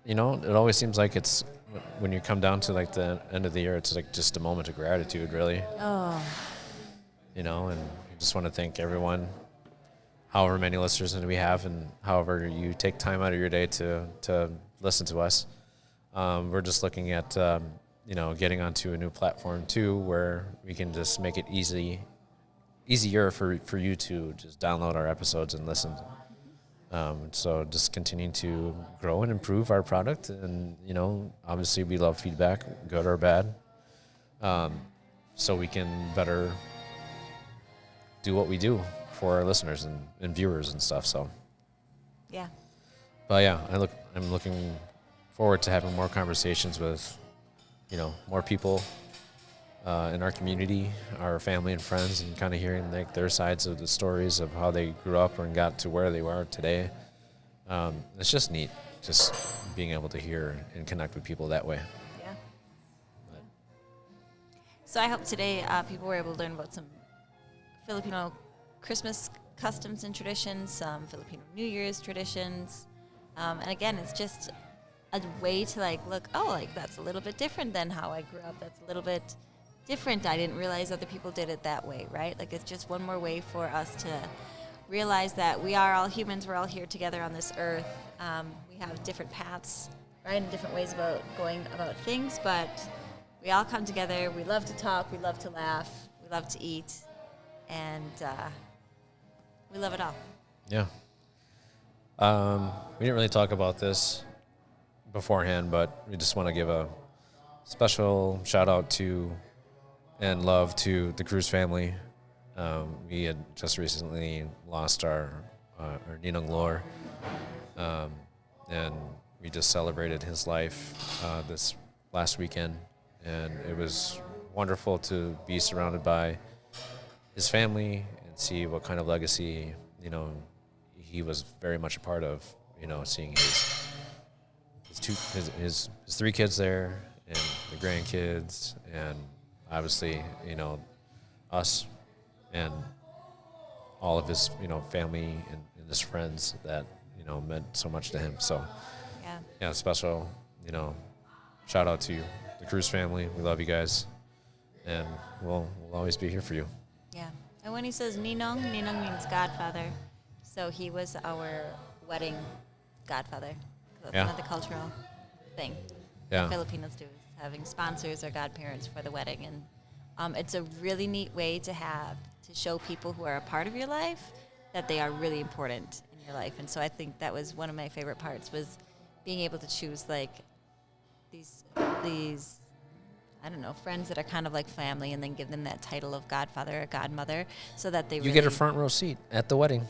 it always seems like it's when you come down to the end of the year, it's just a moment of gratitude, really. Oh. And I just want to thank everyone, however many listeners that we have, and however you take time out of your day to listen to us. We're just looking at getting onto a new platform too, where we can just make it easier for you to just download our episodes and listen. So just continuing to grow and improve our product, and obviously we love feedback, good or bad, so we can better do what we do for our listeners and viewers and stuff. So Yeah. but yeah, I'm looking forward to having more conversations with more people in our community, our family and friends, and kind of hearing their sides of the stories of how they grew up and got to where they are today. It's just neat, just being able to hear and connect with people that way. Yeah. So I hope today people were able to learn about some Filipino Christmas customs and traditions, some Filipino New Year's traditions. And again, it's just a way to look, that's a little bit different than how I grew up. That's a little bit different. I didn't realize other people did it that way, right? It's just one more way for us to realize that we are all humans. We're all here together on this earth. We have different paths, right, and different ways about going about things, but we all come together. We love to talk. We love to laugh. We love to eat. And we love it all. Yeah. We didn't really talk about this beforehand, but we just want to give a special shout out to and love to the Cruz family. We had just recently lost our Ninong Lor, and we just celebrated his life this last weekend, and it was wonderful to be surrounded by his family and see what kind of legacy, he was very much a part of, seeing his three kids there and the grandkids, and obviously, us and all of his, family and his friends that, meant so much to him. So, yeah, special, shout out to you, the Cruz family. We love you guys, and we'll always be here for you. Yeah. And when he says Ninong means godfather. So he was our wedding godfather. That's Yeah. another cultural thing Yeah. Filipinos do, is having sponsors or godparents for the wedding. And it's a really neat way to show people who are a part of your life that they are really important in your life. And so I think that was one of my favorite parts, was being able to choose like these I don't know, friends that are kind of like family, and then give them that title of godfather or godmother, so that they You get a front row seat at the wedding.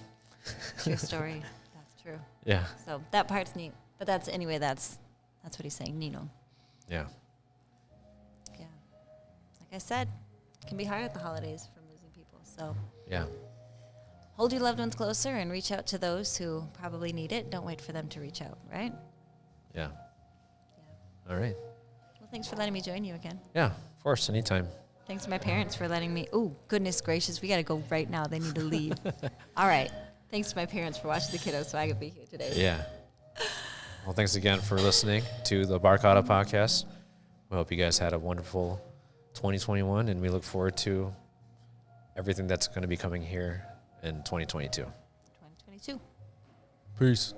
True story. That's true. Yeah. So that part's neat. But that's what he's saying, Ninong. Yeah. Yeah. Like I said, it can be hard at the holidays from losing people. So Yeah. hold your loved ones closer and reach out to those who probably need it. Don't wait for them to reach out, right? Yeah. Yeah. All right. Well, thanks for letting me join you again. Yeah, of course, anytime. Thanks to my parents for letting me. Oh, goodness gracious. We got to go right now. They need to leave. All right. Thanks to my parents for watching the kiddos so I could be here today. Yeah. Well, thanks again for listening to the Barcada podcast. We hope you guys had a wonderful 2021, and we look forward to everything that's going to be coming here in 2022. 2022. Peace.